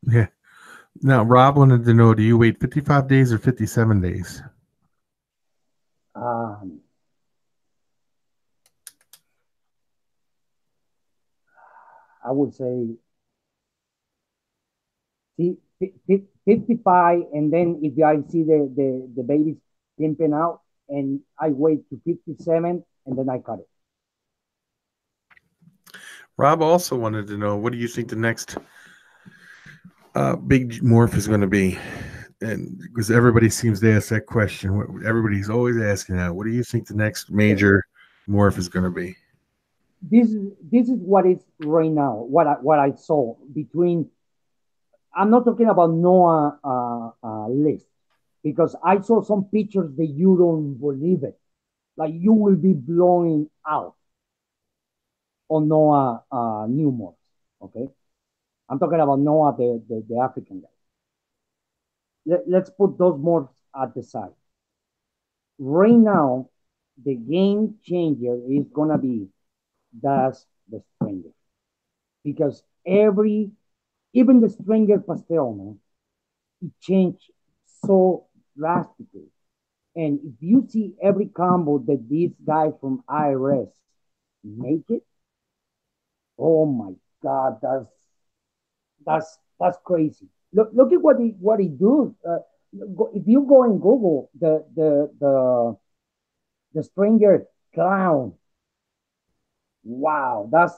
Yeah. Now, Rob wanted to know: do you wait 55 days or 57 days? um, I would say 55, and then if I see the babies pimping out, and I wait to 57, and then I cut it. Rob also wanted to know: what do you think the next big morph is going to be? And because everybody seems to ask that question, everybody's always asking that. What do you think the next Okay. major morph is going to be? This is what is right now. What I saw between. I'm not talking about Noah list because I saw some pictures that you don't believe it. Like you will be blowing out on Noah new morphs. Okay, I'm talking about Noah the African guy. Let's put those morphs at the side. Right now, the game changer is gonna be that's the stranger because even the stranger pastel, man, it changed so drastically. And if you see every combo that these guys from IRS make it, oh my God, that's crazy. Look at what he do. If you go and Google the stranger clown, wow, that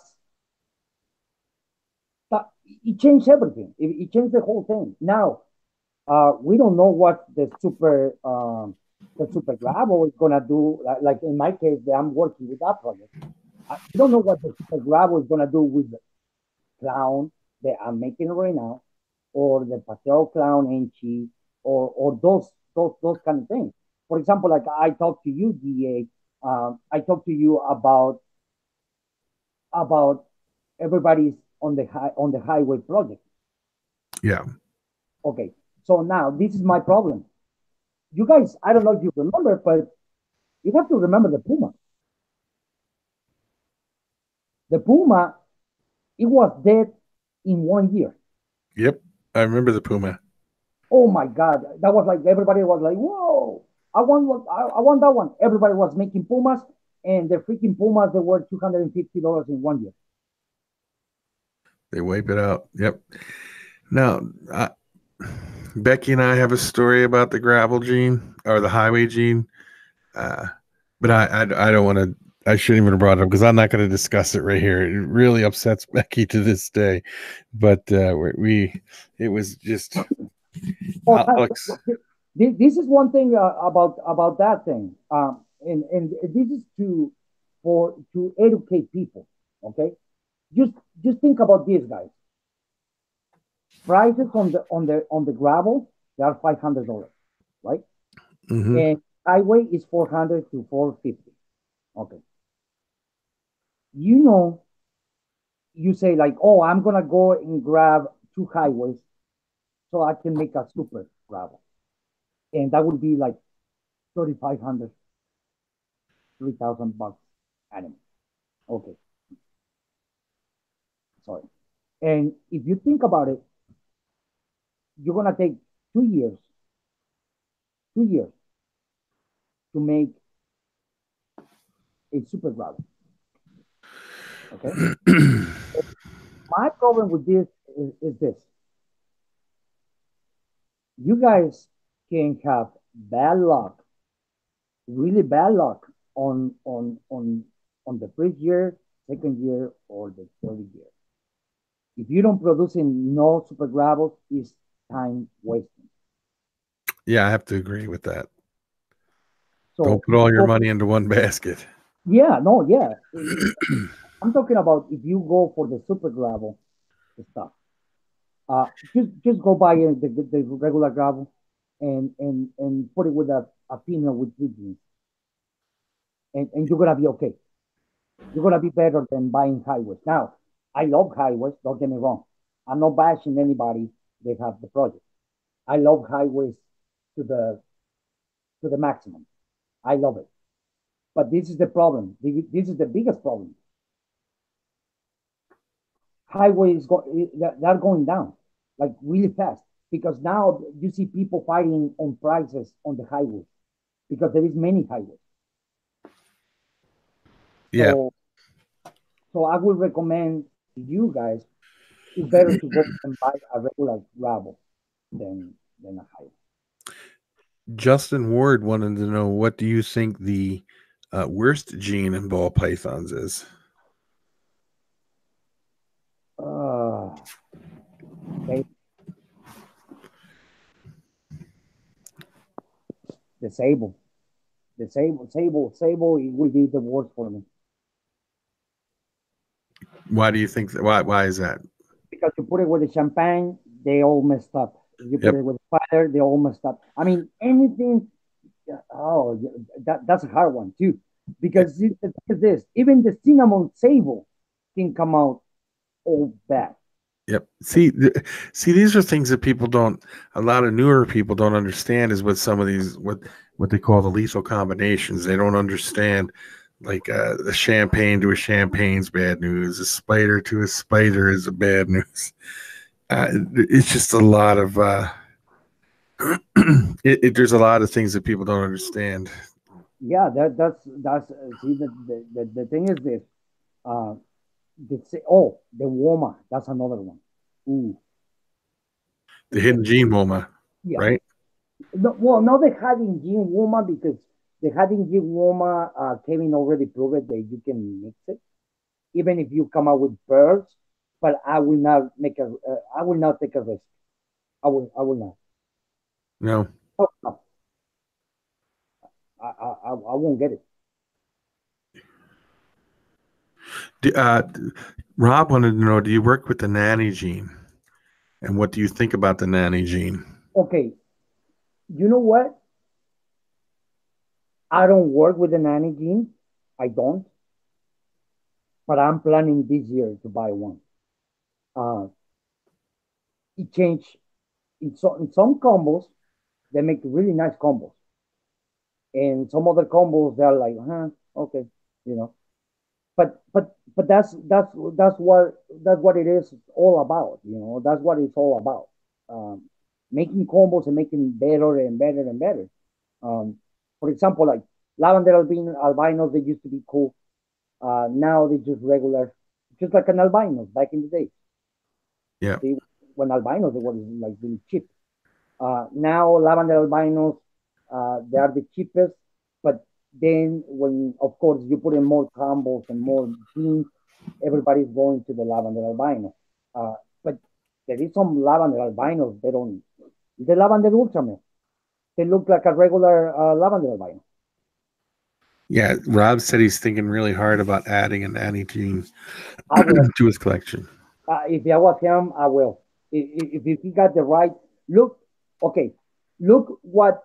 it changed everything. It changed the whole thing. Now we don't know what the super Grabo is gonna do. Like in my case, I'm working with that project. We don't know what the super Grabo is gonna do with the clown that I'm making right now, or the pastel clown enchi, or those kind of things. For example, like I talked to you, DA. I talked to you about everybody's on the highway project. Yeah. Okay, so now this is my problem. You guys, I don't know if you remember, but you have to remember the Puma. The Puma, it was dead in 1 year. Yep. I remember the Puma. Oh my God, that was like everybody was like, "Whoa, I want that one." Everybody was making Pumas, and the freaking Pumas they were $250 in 1 year. They wipe it out. Yep. Now, Becky and I have a story about the gravel gene or the highway gene, but I don't want to. I shouldn't even have brought it up because I'm not going to discuss it right here. It really upsets Becky to this day, but it was just Oh, Alex. this is one thing about that thing, and this is to educate people. Okay, just just think about these guys. Prices on the gravel they are $500, right? Mm-hmm. And highway is 400 to 450. Okay, you know, you say like, oh, I'm gonna go and grab two highways so I can make a super gravel, and that would be like 3,500, $3,000 annually. Okay, sorry. And if you think about it, you're gonna take 2 years, 2 years to make a super router. Okay. My problem with this is this: you guys can have bad luck, really bad luck on the first year, second year, or the third year. If you don't produce in no super gravels, it's time wasting. Yeah, I have to agree with that. Don't So put all your money into one basket. yeah, no, yeah. I'm talking about if you go for the super gravel stuff. Just go buy the regular gravel and put it with a female with 3 genes, and you're gonna be okay. You're gonna be better than buying highways. Now, I love highways. Don't get me wrong. I'm not bashing anybody that have the project. I love highways to the maximum. I love it. But this is the problem. This is the biggest problem. Highways they're going down like really fast because now you see people fighting on prices on the highways because there is many highways. Yeah. So so I would recommend to you guys it's better to go and buy a regular gravel than a highway. Justin Ward wanted to know, what do you think the worst gene in ball pythons is? Uh, okay, the sable, sable. It will be the worst for me Why do you think that? Why is that? because you put it with the champagne, they all messed up. You put Yep. it with fire, they all messed up. I mean, anything. Oh, that's a hard one too, because the thing is this: even the cinnamon sable can come out all bad. Yep. See, these are things that people don't. A lot of newer people don't understand. Is with some of these what they call the lethal combinations. They don't understand, like the champagne to a champagne's bad news. A spider to a spider is a bad news. It's just a lot of. There's a lot of things that people don't understand. Yeah, that's see the thing is this. Uh, the Woma, that's another one. Ooh, The hidden gene MoMA, yeah. right? No, well, not the hiding gene Woma because the hiding gene Woma, Kevin already proved that you can mix it, even if you come out with pearls. But I will not take a risk. I will not. No. Oh, no, I won't get it. Uh, Rob wanted to know, do you work with the nanny gene? And what do you think about the nanny gene? Okay, you know what? I don't work with the nanny gene. I don't, but I'm planning this year to buy one. Uh, it changed in some combos. They make really nice combos, and some other combos they're like, huh, okay, you know. But that's what it is all about. You know, that's what it's all about. Making combos and making better and better and better. For example, like lavender albinos, they used to be cool. Now they're just regular, just like an albinos back in the day. Yeah. See, when albinos they were like really cheap. Now lavender albinos, they are the cheapest. But then when, of course, you put in more combos and more genes, everybody's going to the lavender albino. But there is some lavender albinos. They don't. The lavender ultraman. They look like a regular lavender albino. Yeah. Rob said he's thinking really hard about adding an nanny gene I will. to his collection. If I was him, I will. If he got the right look, okay. Look what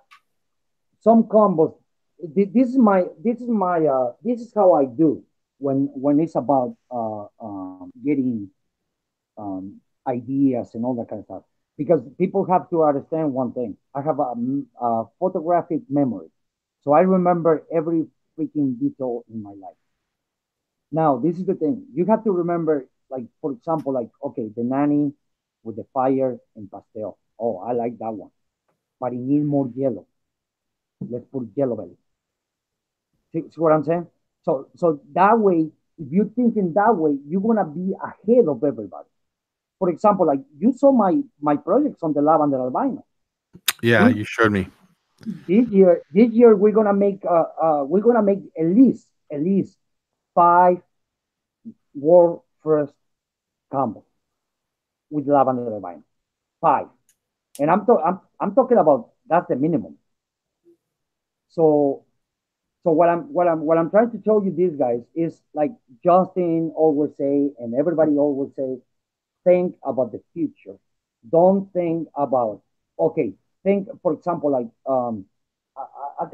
some combos. This is how I do when it's about getting ideas and all that kind of stuff. Because people have to understand one thing. I have a photographic memory, so I remember every freaking detail in my life. Now, this is the thing. You have to remember, like, for example, like, okay, the nanny with the fire and pastel. Oh, I like that one. But it needs more yellow. Let's put yellow belly. See what I'm saying? So that way, if you think in that way, you're gonna be ahead of everybody. For example, like you saw my projects on the lavender albino. Yeah, you showed me. This year we're gonna make at least 5 world first combos with lavender albino. 5, and I'm talking about that's the minimum. So what I'm trying to tell you, these guys, is like Justin always say, and everybody always say, think about the future. Don't think about, okay. Think, for example, like I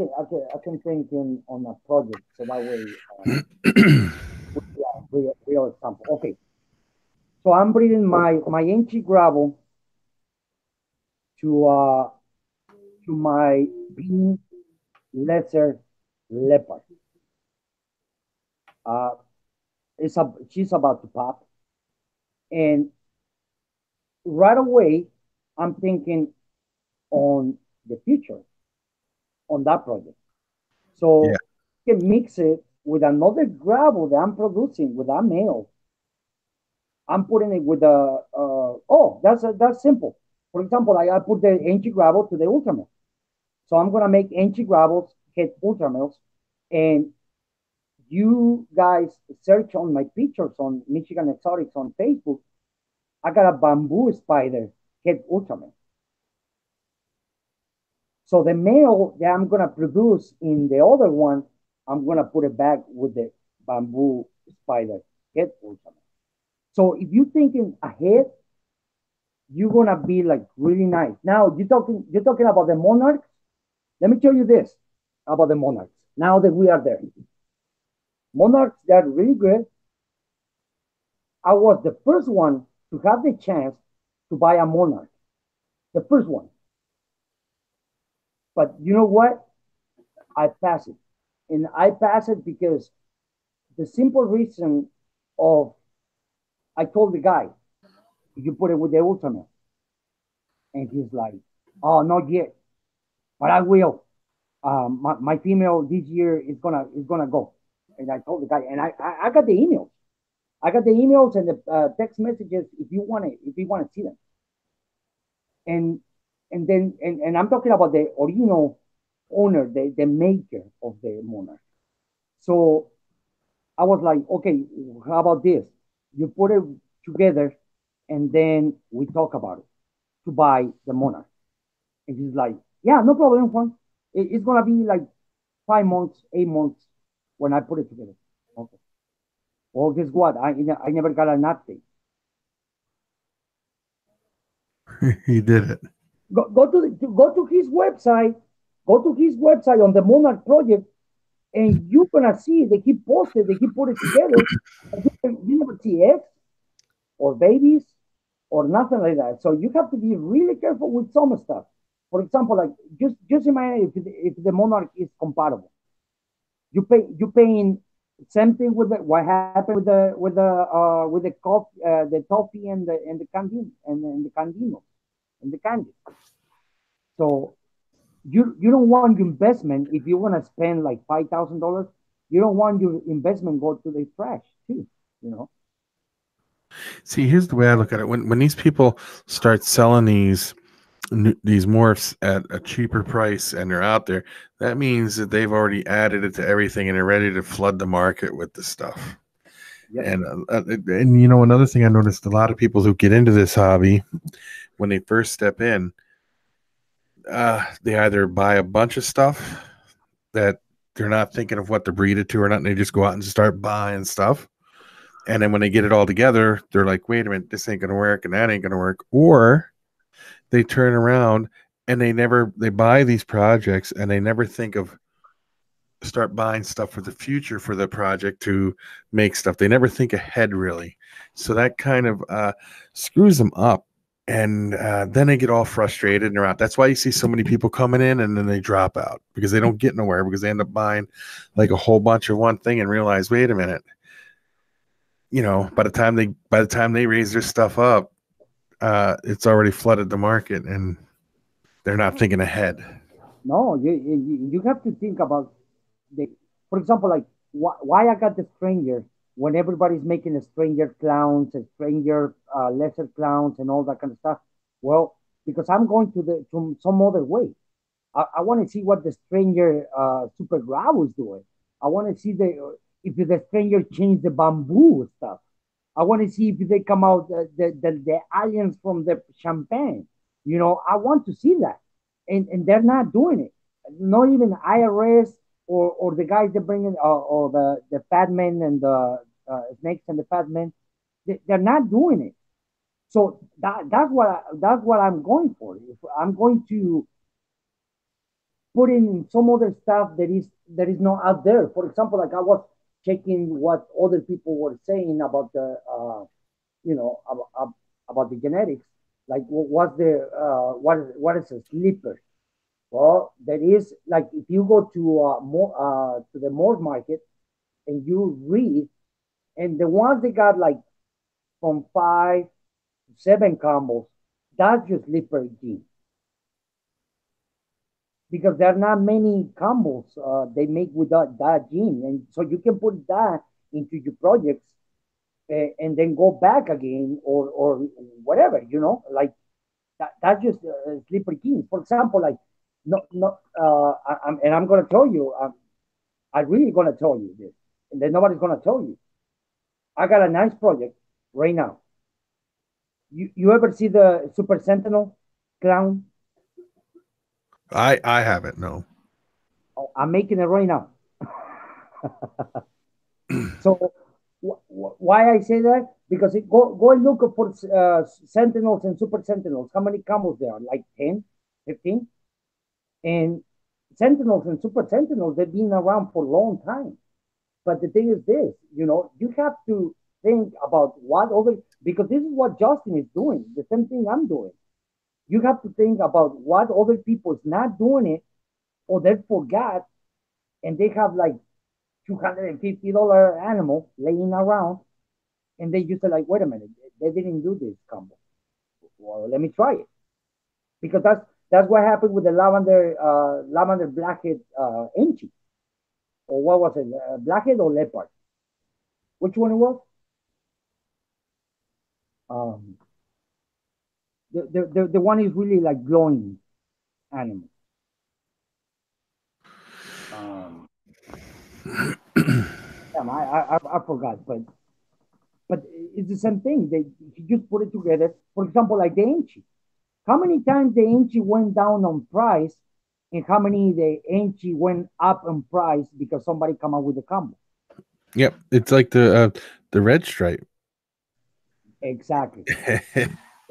can think in on a project, so that way, yeah, real example. Okay, so I'm bringing my ancient gravel to my bean lesser leopard. Uh, she's about to pop, and right away I'm thinking on the future on that project. Yeah. So you can mix it with another gravel that I'm producing with that male. I'm putting it with a that's simple. For example, I put the ancient gravel to the ultramel. So I'm gonna make ancient gravels hit ultramels, and you guys search on my pictures on Michigan Exotics on Facebook. I got a bamboo spider hit ultramel. So the male that I'm gonna produce in the other one, I'm gonna put it back with the bamboo spider head ultimate. So if you're thinking ahead, you're gonna be like really nice. Now you're talking about the monarchs. Let me tell you this about the monarchs. Now that we are there, monarchs, they're really good. I was the first one to have the chance to buy a monarch, the first one. But you know what? I passed it, and I passed it because the simple reason of, I told the guy, you put it with the ultimate, and he's like, oh, not yet, but I will. My female this year is gonna go, and I told the guy, and I got the emails. I got the emails and the text messages if you want to see them, and and I'm talking about the original owner, the maker of the monarch. So I was like, okay, how about this? You put it together, and then we talk about it to buy the monarch. And he's like, yeah, no problem, Juan. It's gonna be like 5 months, 8 months when I put it together. Okay. Well, guess what? I never got an update. He did it. Go to his website. Go to his website on the Monarch project, and you're gonna see they keep posted. They keep put it together. You never see X or babies or nothing like that. So you have to be really careful with some stuff. For example, like just imagine if the Monarch is compatible. You paying same thing with what happened with the coffee, the toffee and the candy and the candino and the candy. So you don't want your investment, if you want to spend like $5,000. You don't want your investment go to the trash too. You know. See, here's the way I look at it. When these people start selling these morphs at a cheaper price and they're out there, that means that they've already added it to everything and they're ready to flood the market with the stuff. Yep. And you know, another thing I noticed, a lot of people who get into this hobby, when they first step in, they either buy a bunch of stuff that they're not thinking of what to breed it to or not, and they just go out and start buying stuff. And then when they get it all together, they're like, wait a minute, this ain't gonna work and that ain't gonna work. Or they turn around and they buy these projects and they never think of start buying stuff for the future for the project to make stuff. They never think ahead really. So that kind of screws them up. And then they get all frustrated and they're out. That's why you see so many people coming in and then they drop out because they don't get nowhere, because they end up buying like a whole bunch of one thing and realize, wait a minute, by the time they raise their stuff up, it's already flooded the market, and they're not thinking ahead. No, you have to think about the, for example, like why I got the stranger when everybody's making a stranger clowns, a stranger lesser clowns, and all that kind of stuff. Well, because I'm going to some other way. I want to see what the stranger super grab is doing. I want to see the if the stranger changed the bamboo stuff. I want to see if they come out the aliens from the champagne. I want to see that, and they're not doing it. Not even IRS or the guys that bring in or the fat men and the snakes and the fat men. They're not doing it. So that's what I'm going for. If I'm going to put in some other stuff that is not out there. For example, like I was checking what other people were saying about the you know about the genetics. Like what is a sleeper? Well, there is like if you go to the morgue market and you read, and the ones that got like from 5 to 7 combos, that's your sleeper gene because there are not many combos they make with that gene, and so you can put that into your projects and then go back again or whatever, like that's just sleeper genes. For example, like no, and I'm gonna tell you, I'm really gonna tell you this, and then nobody's gonna tell you. I got a nice project right now. You ever see the Super Sentinel clown? I haven't, no. Oh, I'm making it right now. So why I say that? Because go and look for Sentinels and Super Sentinels. How many combos there are? Like 10, 15? And Sentinels and Super Sentinels, they've been around for a long time. But the thing is this, you have to think about what other, because this is what Justin is doing, the same thing I'm doing. You have to think about what other people is not doing it or they forgot and they have like $250 animal laying around and they just say like, wait a minute, they didn't do this combo. Well, let me try it because that's what happened with the lavender blackhead enchi, or what was it, blackhead or leopard? Which one it was? Um, the one is really like glowing animal. Um, damn, I forgot, but it's the same thing. They you just put it together. For example, like the enchi. How many times the enchi went down on price, and how many the enchi went up on price because somebody come up with a combo? Yep, it's like the red stripe. Exactly,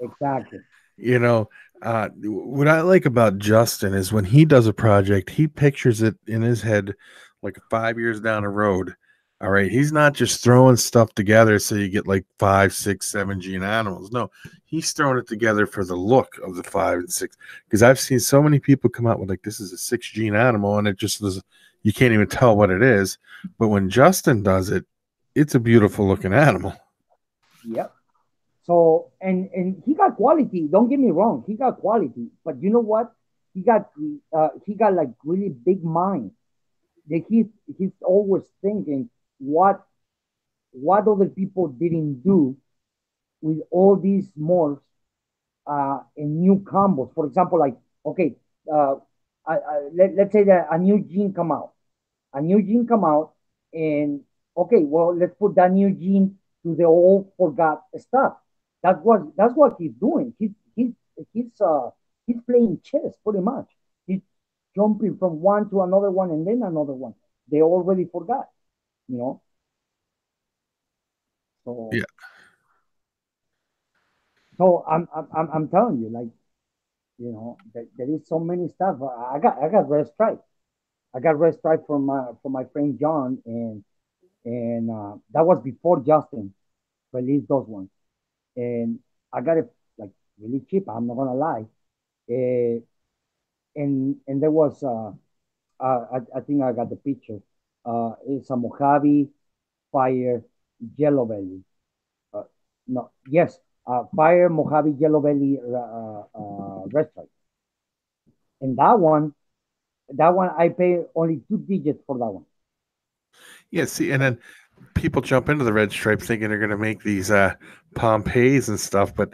exactly. You know, what I like about Justin is when he does a project, he pictures it in his head like 5 years down the road. All right. He's not just throwing stuff together so you get like 5, 6, 7 gene animals. No, he's throwing it together for the look of the 5 and 6. Because I've seen so many people come out with like, this is a 6 gene animal, and it just was, you can't even tell what it is. But when Justin does it, it's a beautiful looking animal. Yep. So and he got quality. Don't get me wrong, he got quality. But you know what? He got like really big mind. That he's always thinking what other people didn't do with all these morphs and new combos. For example, like okay, uh, let's say that a new gene come out, and okay, well, let's put that new gene to the old forgot stuff. That's what he's doing. He's playing chess pretty much. He's jumping from one to another one and then another one. They already forgot, you know. So Yeah. so I'm telling you, like, there is so many stuff. I got red stripe. I got red stripe from my friend John, and that was before Justin released those ones. And I got it like really cheap. I'm not gonna lie. Uh, and there was I think I got the picture. It's a Mojave Fire Yellow Belly. no, yes, Fire Mojave Yellow Belly restaurant. And that one I pay only 2 digits for that one. Yeah, see, and then people jump into the red stripe thinking they're going to make these Pompeiis and stuff, but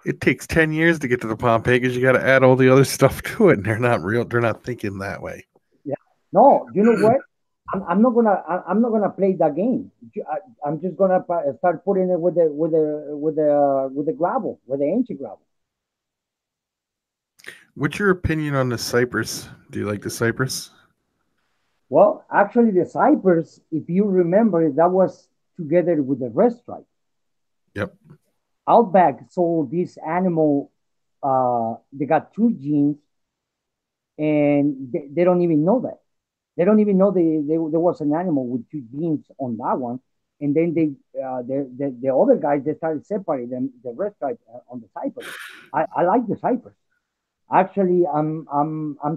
it takes 10 years to get to the Pompeii because you got to add all the other stuff to it, and they're not thinking that way. Yeah. No, you know what? I'm not gonna play that game. I'm just gonna start putting it with the gravel, with the ancient gravel. What's your opinion on the Cypress? Do you like the Cypress? Well, actually, the Cypress, if you remember, that was together with the red stripe. Yep. Outback sold this animal. They got two genes, and they don't even know that. They don't even know there was an animal with two genes on that one. And then the other guys, they started separating them, the red stripe on the Cypress. I like the Cypress. Actually, I'm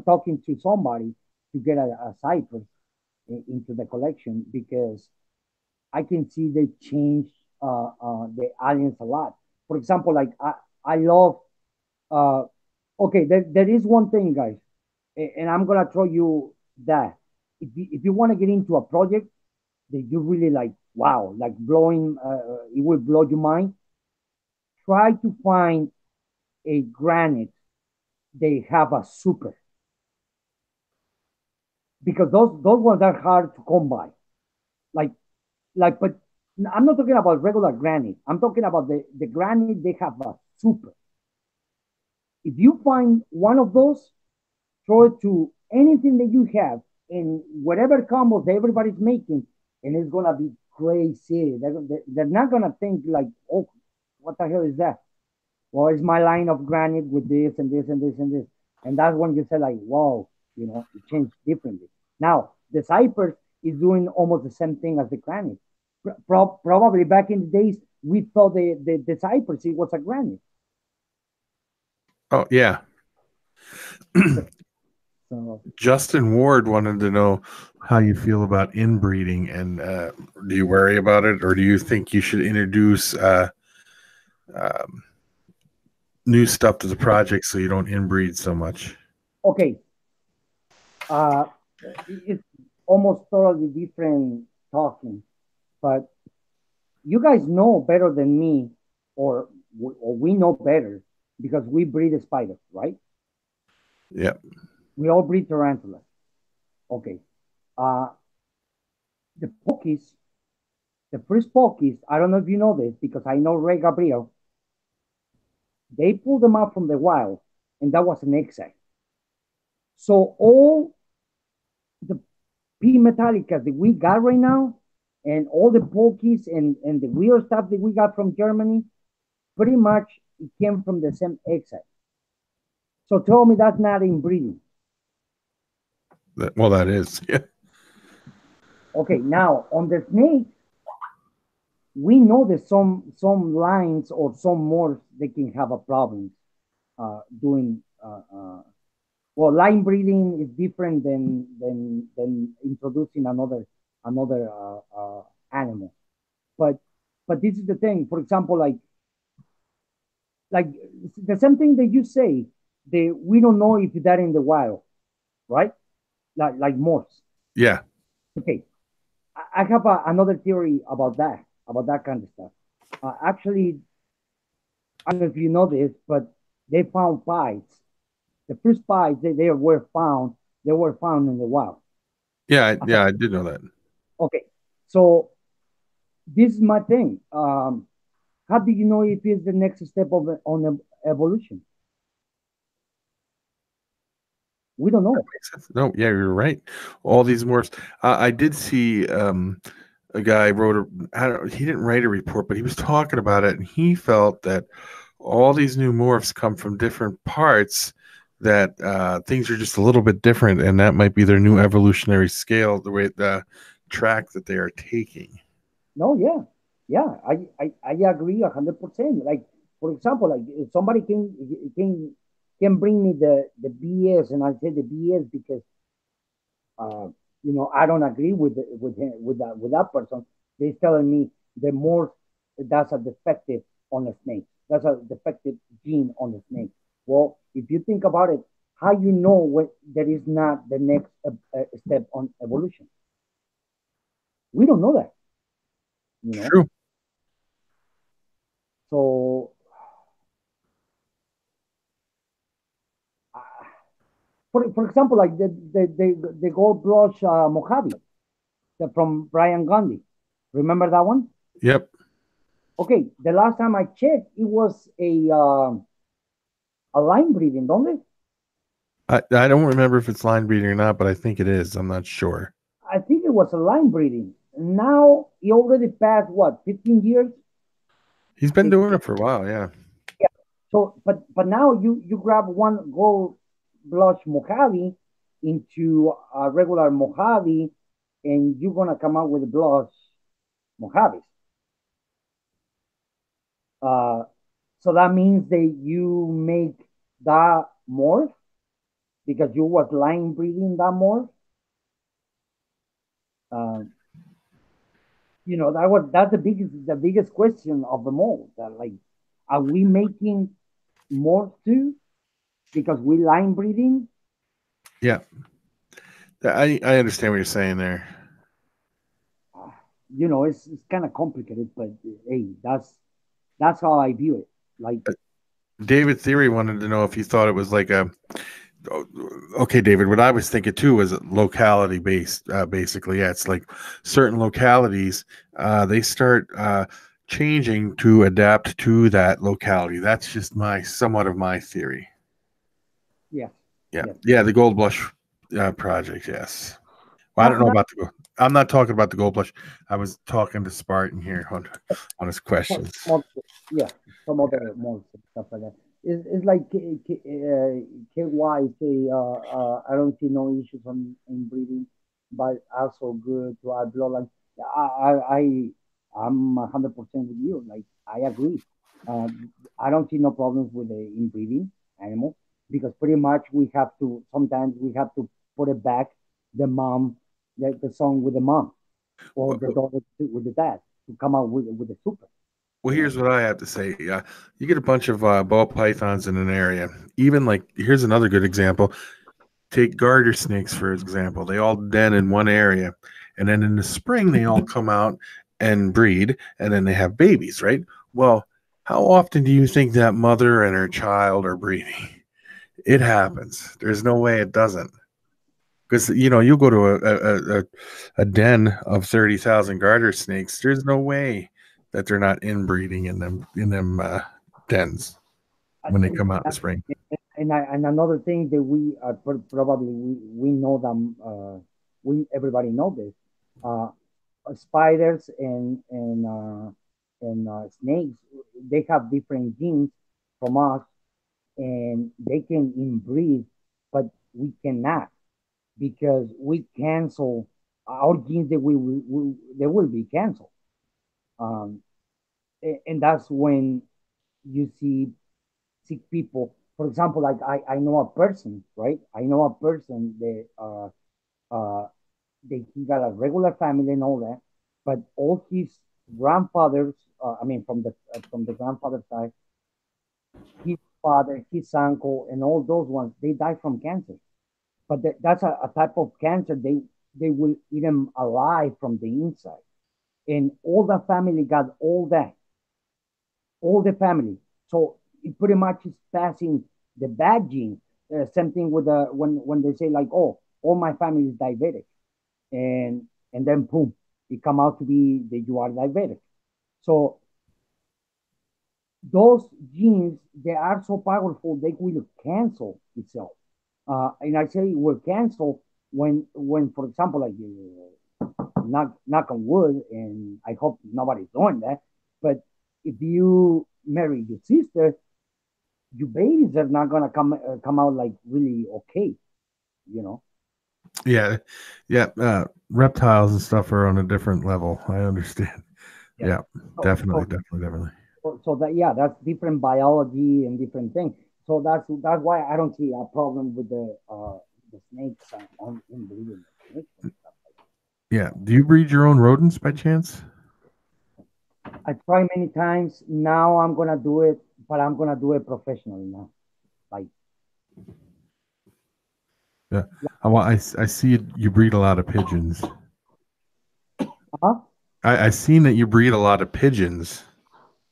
talking to somebody to get a Cypress into the collection because I can see they change the aliens a lot. For example, like I love uh, okay, there is one thing, guys, and I'm gonna throw you that. If you want to get into a project that you really like, wow, like blowing, it will blow your mind. Try to find a granite they have a super because those ones are hard to come by. Like but I'm not talking about regular granite. I'm talking about the granite they have a super. If you find one of those, throw it to anything that you have in whatever combos everybody's making, and it's gonna be crazy. They're not gonna think like, oh, what the hell is that? Well, it's my line of granite with this and this and this and this, and that's when you say like, wow, it changed differently. Now the Cypress is doing almost the same thing as the granite. Probably back in the days, we thought the Cypress it was a granite. Oh yeah. So Justin Ward wanted to know how you feel about inbreeding, and do you worry about it, or do you think you should introduce um, new stuff to the project so you don't inbreed so much? okay, uh, it's almost totally different talking, but you guys know better than me, or we know better because we breed a spider, right? Yeah. We all breed tarantulas. Okay. Uh, the pokies, the first pokies, I don't know if you know this because I know Ray Gabriel, they pulled them out from the wild, and that was an exile. So all the P Metallicas that we got right now, and all the pokies and the weird stuff that we got from Germany, pretty much it came from the same exile. So tell me that's not inbreeding. Well, that is. Yeah. Okay, now on the snakes, we know that some lines or some morphs they can have a problem doing well, line breeding is different than introducing another animal. But this is the thing. For example, like the same thing that you say, we don't know if that in the wild, right? Like morphs. Yeah. Okay, I have another theory about that kind of stuff. Actually, I don't know if you know this, but they found pies. The first pies they were found in the wild. Yeah. Yeah. I did know that. Okay, so this is my thing. How do you know if it's the next step on evolution? We don't know. No, yeah, you're right. All these morphs. I did see a guy wrote he didn't write a report, but he was talking about it, and he felt that all these new morphs come from different parts that things are just a little bit different, and that might be their new evolutionary scale, the track that they are taking. No, yeah, yeah. I agree 100%. Like for example, like if somebody can bring me the BS, and I say the BS because uh, I don't agree with him with that person. They're telling me the more that's a defective. on the snake. That's a defective gene on the snake. Well, if you think about it, how you know what that is not the next step on evolution? We don't know that, you know. True. So, uh, for example, like the gold blush Mojave from Brian Gandhi. Remember that one? Yep. Okay, the last time I checked, it was a line breeding, don't it? I don't remember if it's line breeding or not, but I think it is. I'm not sure. I think it was a line breeding. Now he already passed what 15 years. He's been Eh, doing it for a while, yeah. Yeah. So, but now you grab one gold blush Mojave into a regular Mojave, and you're gonna come out with blush Mojaves. Uh, so that means that you make that morph because you was line breeding that morph. Uh, that's the biggest question of them all. That like, are we making more too because we line breeding? Yeah. I understand what you're saying there. It's kind of complicated, but hey, that's how I view it. Like, David Theory wanted to know if you thought it was like a okay, David, what I was thinking too was locality based, basically. Yeah, it's like certain localities, they start changing to adapt to that locality. That's just somewhat of my theory. yeah, Yeah, yeah. yeah, the Gold Blush project. Yes. Well, I don't know Not about the. I'm not talking about the Gold Blush. I was talking to Spartan here on his questions. some other, yeah, some other months and stuff like that. It's like KY say, I don't see no issues in breeding, but also good to add bloodline. I'm 100% with you. Like, I agree. Uh, I don't see no problems with the inbreeding animal because pretty much sometimes we have to put it back the mom, the son with the mom or the daughter with the dad to come out with the super. Well, You know. here's what I have to say. You get a bunch of ball pythons in an area. Even like, here's another good example. Take garter snakes, for example. They all den in one area. And then in the spring, they all come out and breed. And then they have babies, right? Well, how often do you think that mother and her child are breeding? It happens. There's no way it doesn't. Because, you go to a den of 30,000 garter snakes. There's no way that they're not inbreeding in them dens when they come out in the spring. And another thing that we probably we know them. We everybody know this. Uh, Spiders and snakes, they have different genes from us, and they can inbreed, but we cannot because we cancel our genes. That they will be canceled. Um, and that's when you see sick people. For example, like I know a person, right? I know a person uh that he got a regular family and all that, but all his grandfathers, I mean from the grandfather side, his father, his uncle, and all those ones, they died from cancer. But that's a type of cancer they will eat them alive from the inside, and all the family got all the family. So it pretty much is passing the bad gene. Same thing with when they say like, oh, all my family is diabetic, and then boom, it come out to be that you are diabetic. So those genes, they are so powerful they will cancel itself. And I say will cancel when for example like knock on wood, and I hope nobody's doing that. But if you marry your sister, your babies are not gonna come out like really okay, you know. Yeah, yeah. Reptiles and stuff are on a different level. I understand. Yeah. Yeah, So definitely, so definitely, definitely. so that yeah, that's different biology and different things. So that's why I don't see a problem with the snakes on in breeding the snakes and stuff like Yeah. Do you breed your own rodents by chance? I tried many times. Now I'm gonna do it, but I'm gonna do it professionally now. Like, Yeah. I see you breed a lot of pigeons. huh? I seen that you breed a lot of pigeons.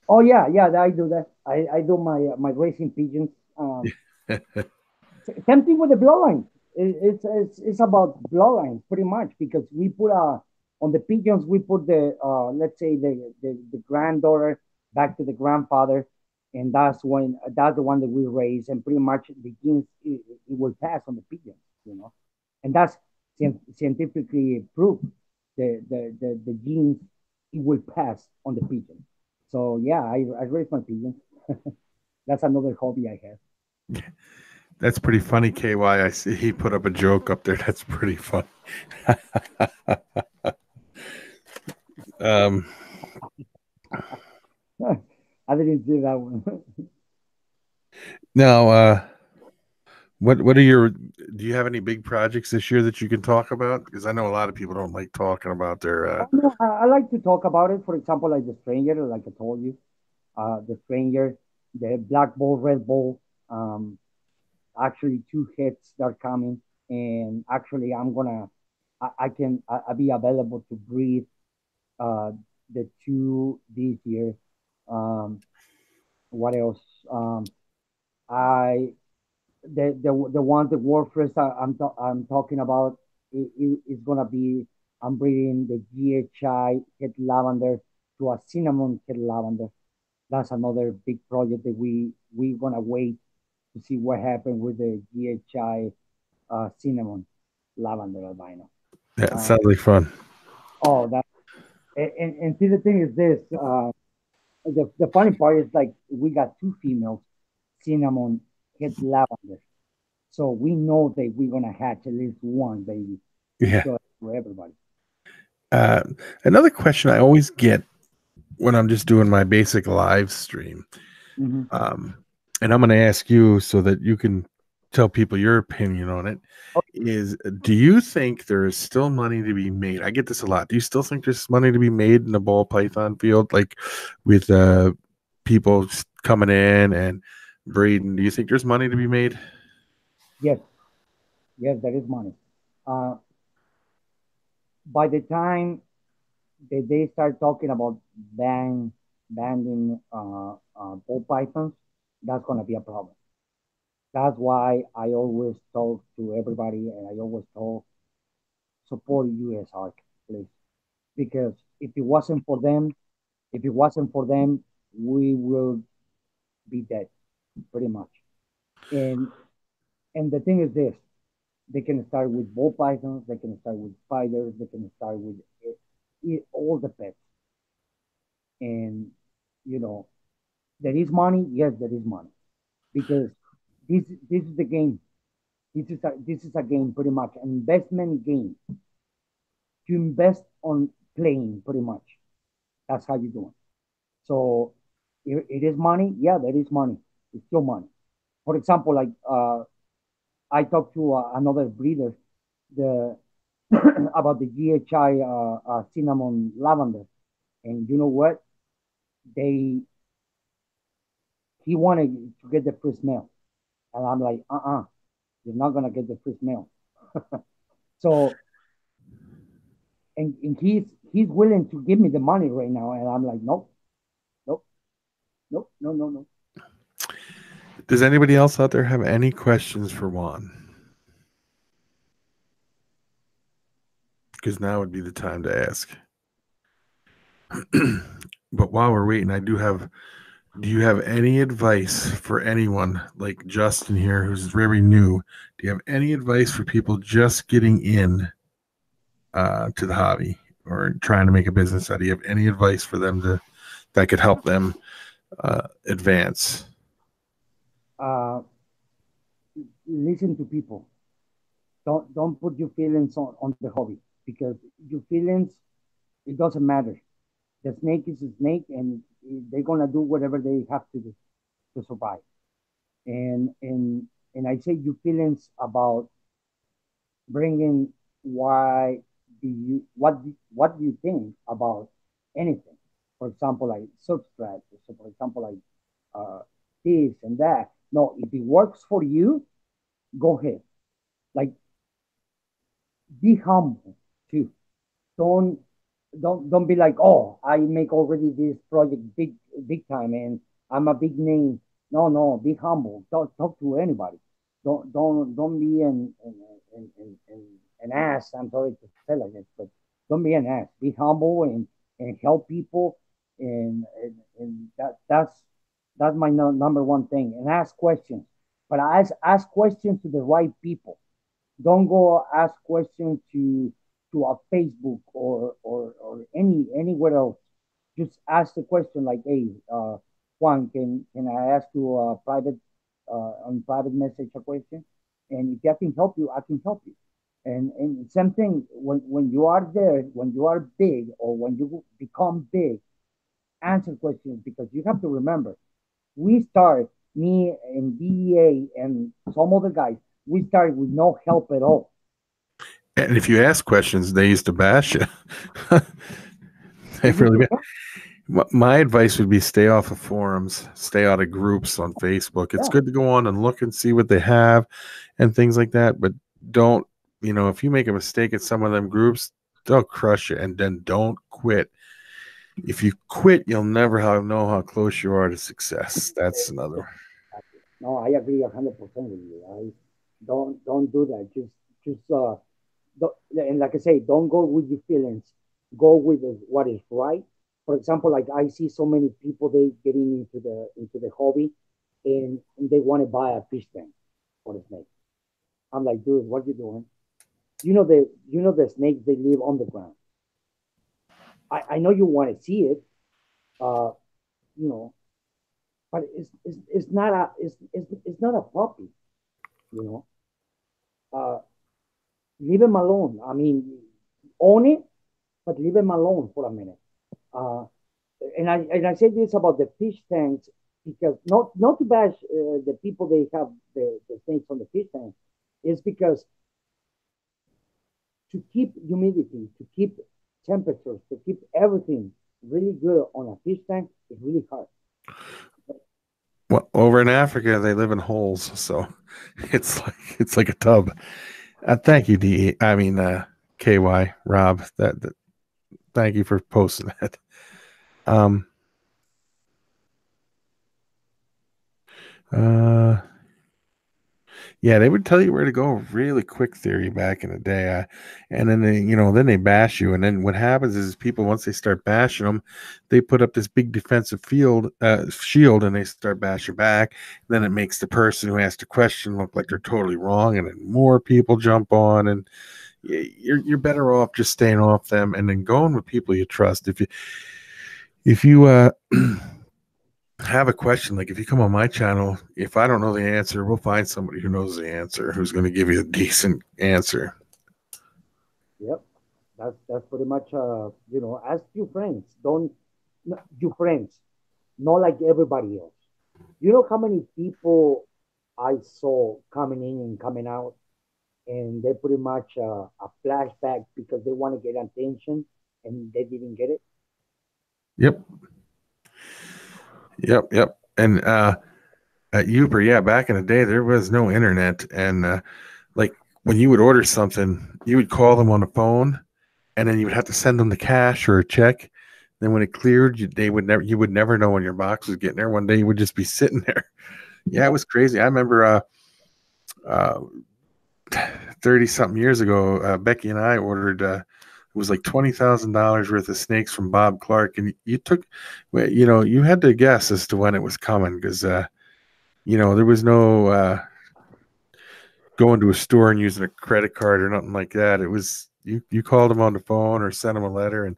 Oh yeah, yeah, I do that. I do my racing pigeons. Same thing with the bloodline. It's about bloodlines pretty much because we put on the pigeons we put the let's say the granddaughter back to the grandfather, and that's the one that we raise, and pretty much the genes it will pass on the pigeons, you know, and that's scientifically proved. The genes it will pass on the pigeon. So yeah, I raise my pigeons. That's another hobby I have. That's pretty funny, KY. I see he put up a joke up there. That's pretty funny. um, I didn't see that one. now, what are your? Do you have any big projects this year that you can talk about? Because I know a lot of people don't like talking about their. Oh, no, I like to talk about it. For example, like the stranger, like I told you, the stranger, the black bull, red bull. Um, Actually, two hits that are coming, and actually, I'll be available to breed uh, the two this year. Um, what else? I the one the warfare I'm talking about is gonna be I'm breeding the GHI head lavender to a cinnamon head lavender. That's another big project that we gonna wait to see what happened with the GHI cinnamon lavender albino. That Uh, sounds like fun. oh, that and see the thing is this. The funny part is like we got two females, cinnamon head lavender. So we know that we're gonna hatch at least one baby to Yeah. show for everybody. Uh, Another question I always get when I'm just doing my basic live stream, Mm-hmm. um, and I'm going to ask you so that you can tell people your opinion on it. Is do you think there is still money to be made? I get this a lot. Do you still think there's money to be made in the ball python field, like with people coming in and breeding? Do you think there's money to be made? Yes, yes, there is money. Uh, by the time that they start talking about banning ball pythons, that's gonna be a problem. That's why I always talk to everybody, and I always told support U.S. Arc, please, because if it wasn't for them, we will be dead, pretty much. And and the thing is this: they can start with ball pythons, they can start with spiders, they can start with all the pets. And you know, there is money. Yes, there is money because this is the game. This is a game, pretty much an investment game. You invest on playing, pretty much. That's how you do it. So it is money. Yeah, there is money. It's still money. For example, like I talked to another breeder, the about the GHI cinnamon lavender, and you know what? They He wanted to get the first mail, and I'm like, you're not gonna get the first mail. So and he's willing to give me the money right now, and I'm like, nope, nope, nope, no, no, no. Does anybody else out there have any questions for Juan? Because now would be the time to ask. But while we're waiting, do you have any advice for anyone like Justin here who's very new? Do you have any advice for people just getting in to the hobby or trying to make a business out? Do you have any advice for them that could help them advance? Uh, Listen to people. Don't put your feelings on the hobby because your feelings it doesn't matter. The snake is a snake, and they're gonna do whatever they have to do to survive. And I say your feelings about bringing why what do you think about anything? for example, like subscribe. So, for example, like uh, this and that. No, if it works for you, go ahead. Like, be humble too. Don't don't be like, oh, I make already this project big time and I'm a big name. No, no, be humble. Don't talk to anybody. Don't be an ass. I'm sorry to say like this, but don't be an ass. Be humble and help people, and that's my number one thing. And ask questions, but ask questions to the right people. Don't go ask questions to a Facebook or anywhere else. Just ask the question like, hey, Juan, can I ask you a private on private message a question? And if I can help you, I can help you. And same thing when you are there, when you are big or when you become big, answer questions because you have to remember we start me and DEA and some other guys. We started with no help at all. And if you ask questions, they used to bash you. They really. My advice would be stay off of forums, stay out of groups on Facebook. It's good to go on and look and see what they have and things like that, but don't, if you make a mistake at some of them groups, they'll crush you, and then don't quit. If you quit, you'll never know how close you are to success. That's another. No, I agree 100% with you. I don't do that. Just and like I say, don't go with your feelings. Go with what is right. For example, like I see so many people they getting into the hobby, and they want to buy a fish tank for the snake. I'm like, dude, what you doing? You know the snakes they live on the ground. I know you want to see it, uh, you know, but it's not a puppy, you know. Uh, Leave him alone. I mean, own it, but leave him alone for a minute. Uh, and I say this about the fish tanks because not to bash the people they have the snakes on the fish tank, is because to keep humidity, to keep temperatures, to keep everything really good on a fish tank is really hard. Well, over in Africa, they live in holes, so it's like a tub. Thank you, D. I mean, KY Rob. That thank you for posting that. Um. Yeah, they would tell you where to go really quick theory back in the day. And then they bash you. And then what happens is people, once they start bashing them, they put up this big defensive shield and they start bashing back. Then it makes the person who asked the question look like they're totally wrong. And then more people jump on, and you're better off just staying off them and then going with people you trust. If you have a question, like if you come on my channel, if I don't know the answer, we'll find somebody who knows the answer, who's going to give you a decent answer. Yep, that's pretty much ask your friends. Don't your friends, not like everybody else. You know how many people I saw coming in and coming out, and they pretty much a flashback because they want to get attention and they didn't get it. Yep. And at Uber, yeah, back in the day, there was no internet, and like when you would order something, you would call them on the phone, and then you would have to send them the cash or a check. Then when it cleared, you would never know when your box was getting there. One day you would just be sitting there. Yeah, it was crazy. I remember 30 something years ago, Becky and I ordered it was like $20,000 worth of snakes from Bob Clark, and you had to guess as to when it was coming, because there was no going to a store and using a credit card or nothing like that. It was you called them on the phone or sent them a letter, and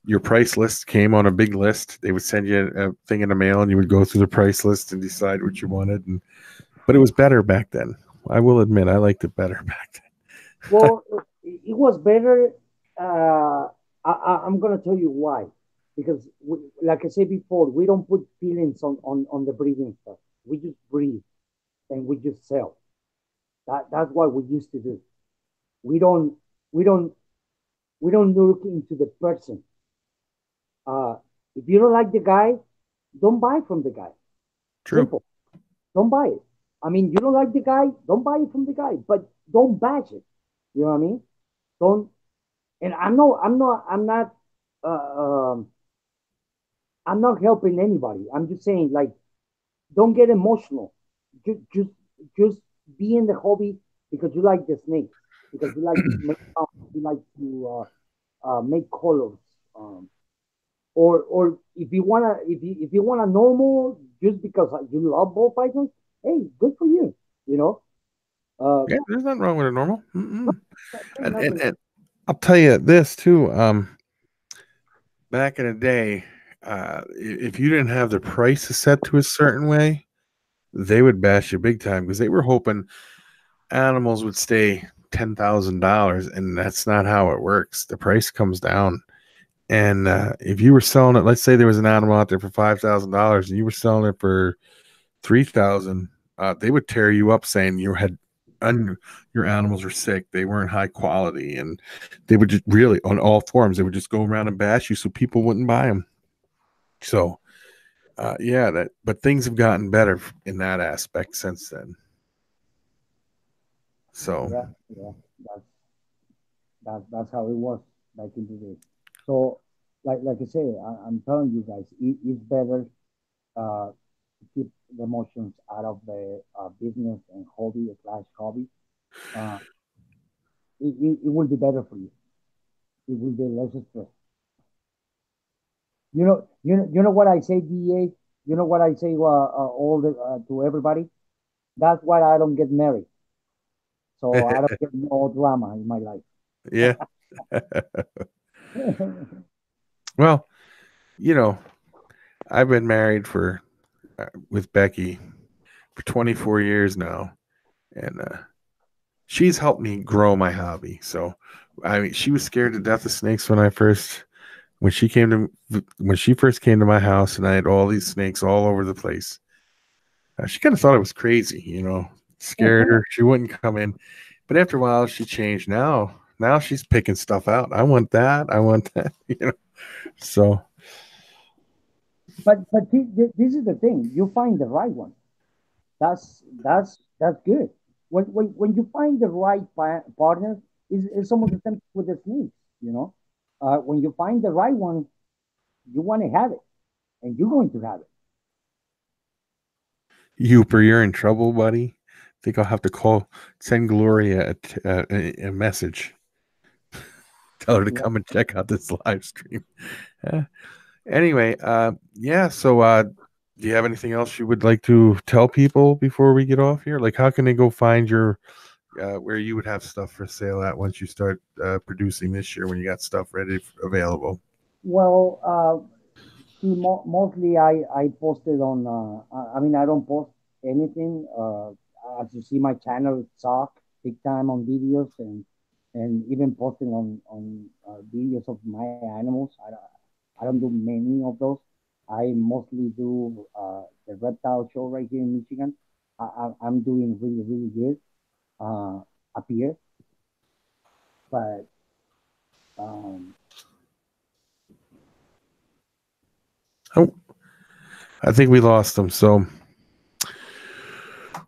your price list came on a big list. They would send you a thing in the mail, and you would go through the price list and decide what you wanted. But it was better back then. I will admit, I liked it better back then. Well, it was better. I'm gonna tell you why, because like I said before, we don't put feelings on the breathing stuff. We just breathe and we just sell. That's what we used to do. We don't we don't we don't look into the person. If you don't like the guy, don't buy from the guy. True. Simple. Don't buy it. I mean, you don't like the guy, don't buy it from the guy, but don't bash it. You know what I mean? Don't. And uh, um, I'm not helping anybody. I'm just saying, like, don't get emotional. Just, just, just be in the hobby because you like the snakes, because you like to make, you like to make colors. Um, or if you want a normal just because you love ball pythons, hey, good for you. You know, uh, Yeah, there's nothing wrong with it. Normal. Mm-mm. there's And, and nothing. and I'll tell you this too. Back in the day, if you didn't have the prices set to a certain way, they would bash you big time because they were hoping animals would stay $10,000, and that's not how it works. The price comes down, and if you were selling it, let's say there was an animal out there for $5,000, and you were selling it for 3,000, they would tear you up saying your animals are sick, they weren't high quality, and they would just really on all forums they would just go around and bash you so people wouldn't buy them. So yeah, that but things have gotten better in that aspect since then. So Yeah, yeah, that's that's how it was back in the day. So, like I say, I'm telling you guys, it's better to keep the emotions out of the business and hobby slash hobby. Uh, it will be better for you. It will be less stress. You know what I say, DA. You know what I say all the to everybody. That's why I don't get married. So I don't get no drama in my life. yeah. Well, you know, I've been married for with Becky for 24 years now, and she's helped me grow my hobby. So, I mean, she was scared to death of snakes when she first came to my house, and I had all these snakes all over the place. She kind of thought I was crazy, scared her. She wouldn't come in, but after a while, she changed. Now she's picking stuff out. I want that. I want that. So But this is the thing. You find the right one. That's good. When you find the right partner, is almost the same with the snakes. You know, when you find the right one, you want to have it, and you're going to have it. you're in trouble, buddy. I think I'll have to send Gloria a message. Tell her to Yeah. come and check out this live stream. Uh, anyway, yeah. So, do you have anything else you would like to tell people before we get off here? Like, how can they go find your where you would have stuff for sale at once you start producing this year when you got stuff available? Well, see, mostly I posted on. I mean, I don't post anything. As you see, my channel suck big time on videos and even posting on videos of my animals. I don't do many of those. I mostly do the reptile show right here in Michigan. I'm doing really good up here, but um, Oh, I think we lost them. So,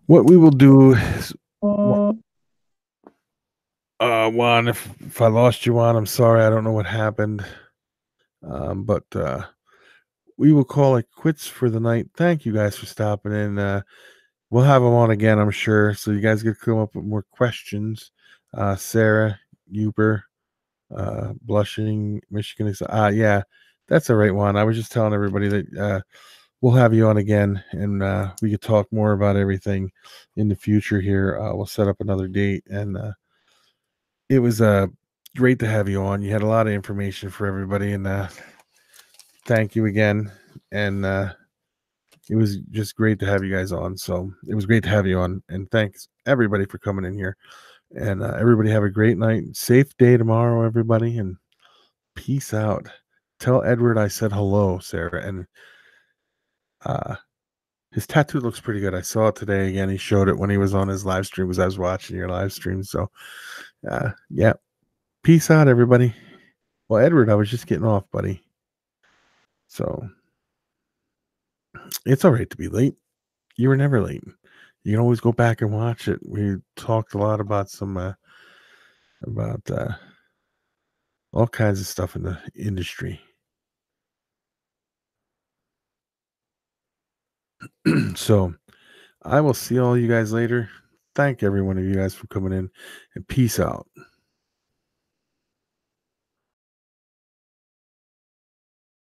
what we will do is, Juan, if I lost you, Juan, I'm sorry. I don't know what happened, but we will call it quits for the night. Thank you guys for stopping in. We'll have them on again, I'm sure. So you guys get to come up with more questions. Sarah, Uber, Blushing, Michigan. Yeah, that's the right one. I was just telling everybody that we'll have you on again, and we could talk more about everything in the future here. We'll set up another date, and it was great to have you on. You had a lot of information for everybody, and thank you again. And it was just great to have you guys on. So it was great to have you on, and thanks everybody for coming in here. And everybody have a great night, safe day tomorrow, everybody, and peace out. Tell Edward I said hello, Sarah, and uh, his tattoo looks pretty good. I saw it today again. He showed it when he was on his live stream because I was watching your live stream. So, yeah, peace out, everybody. Well, Edward, I was just getting off, buddy. So it's all right to be late. You were never late. You can always go back and watch it. We talked a lot about all kinds of stuff in the industry. So I will see all you guys later. Thank every one of you guys for coming in, and peace out.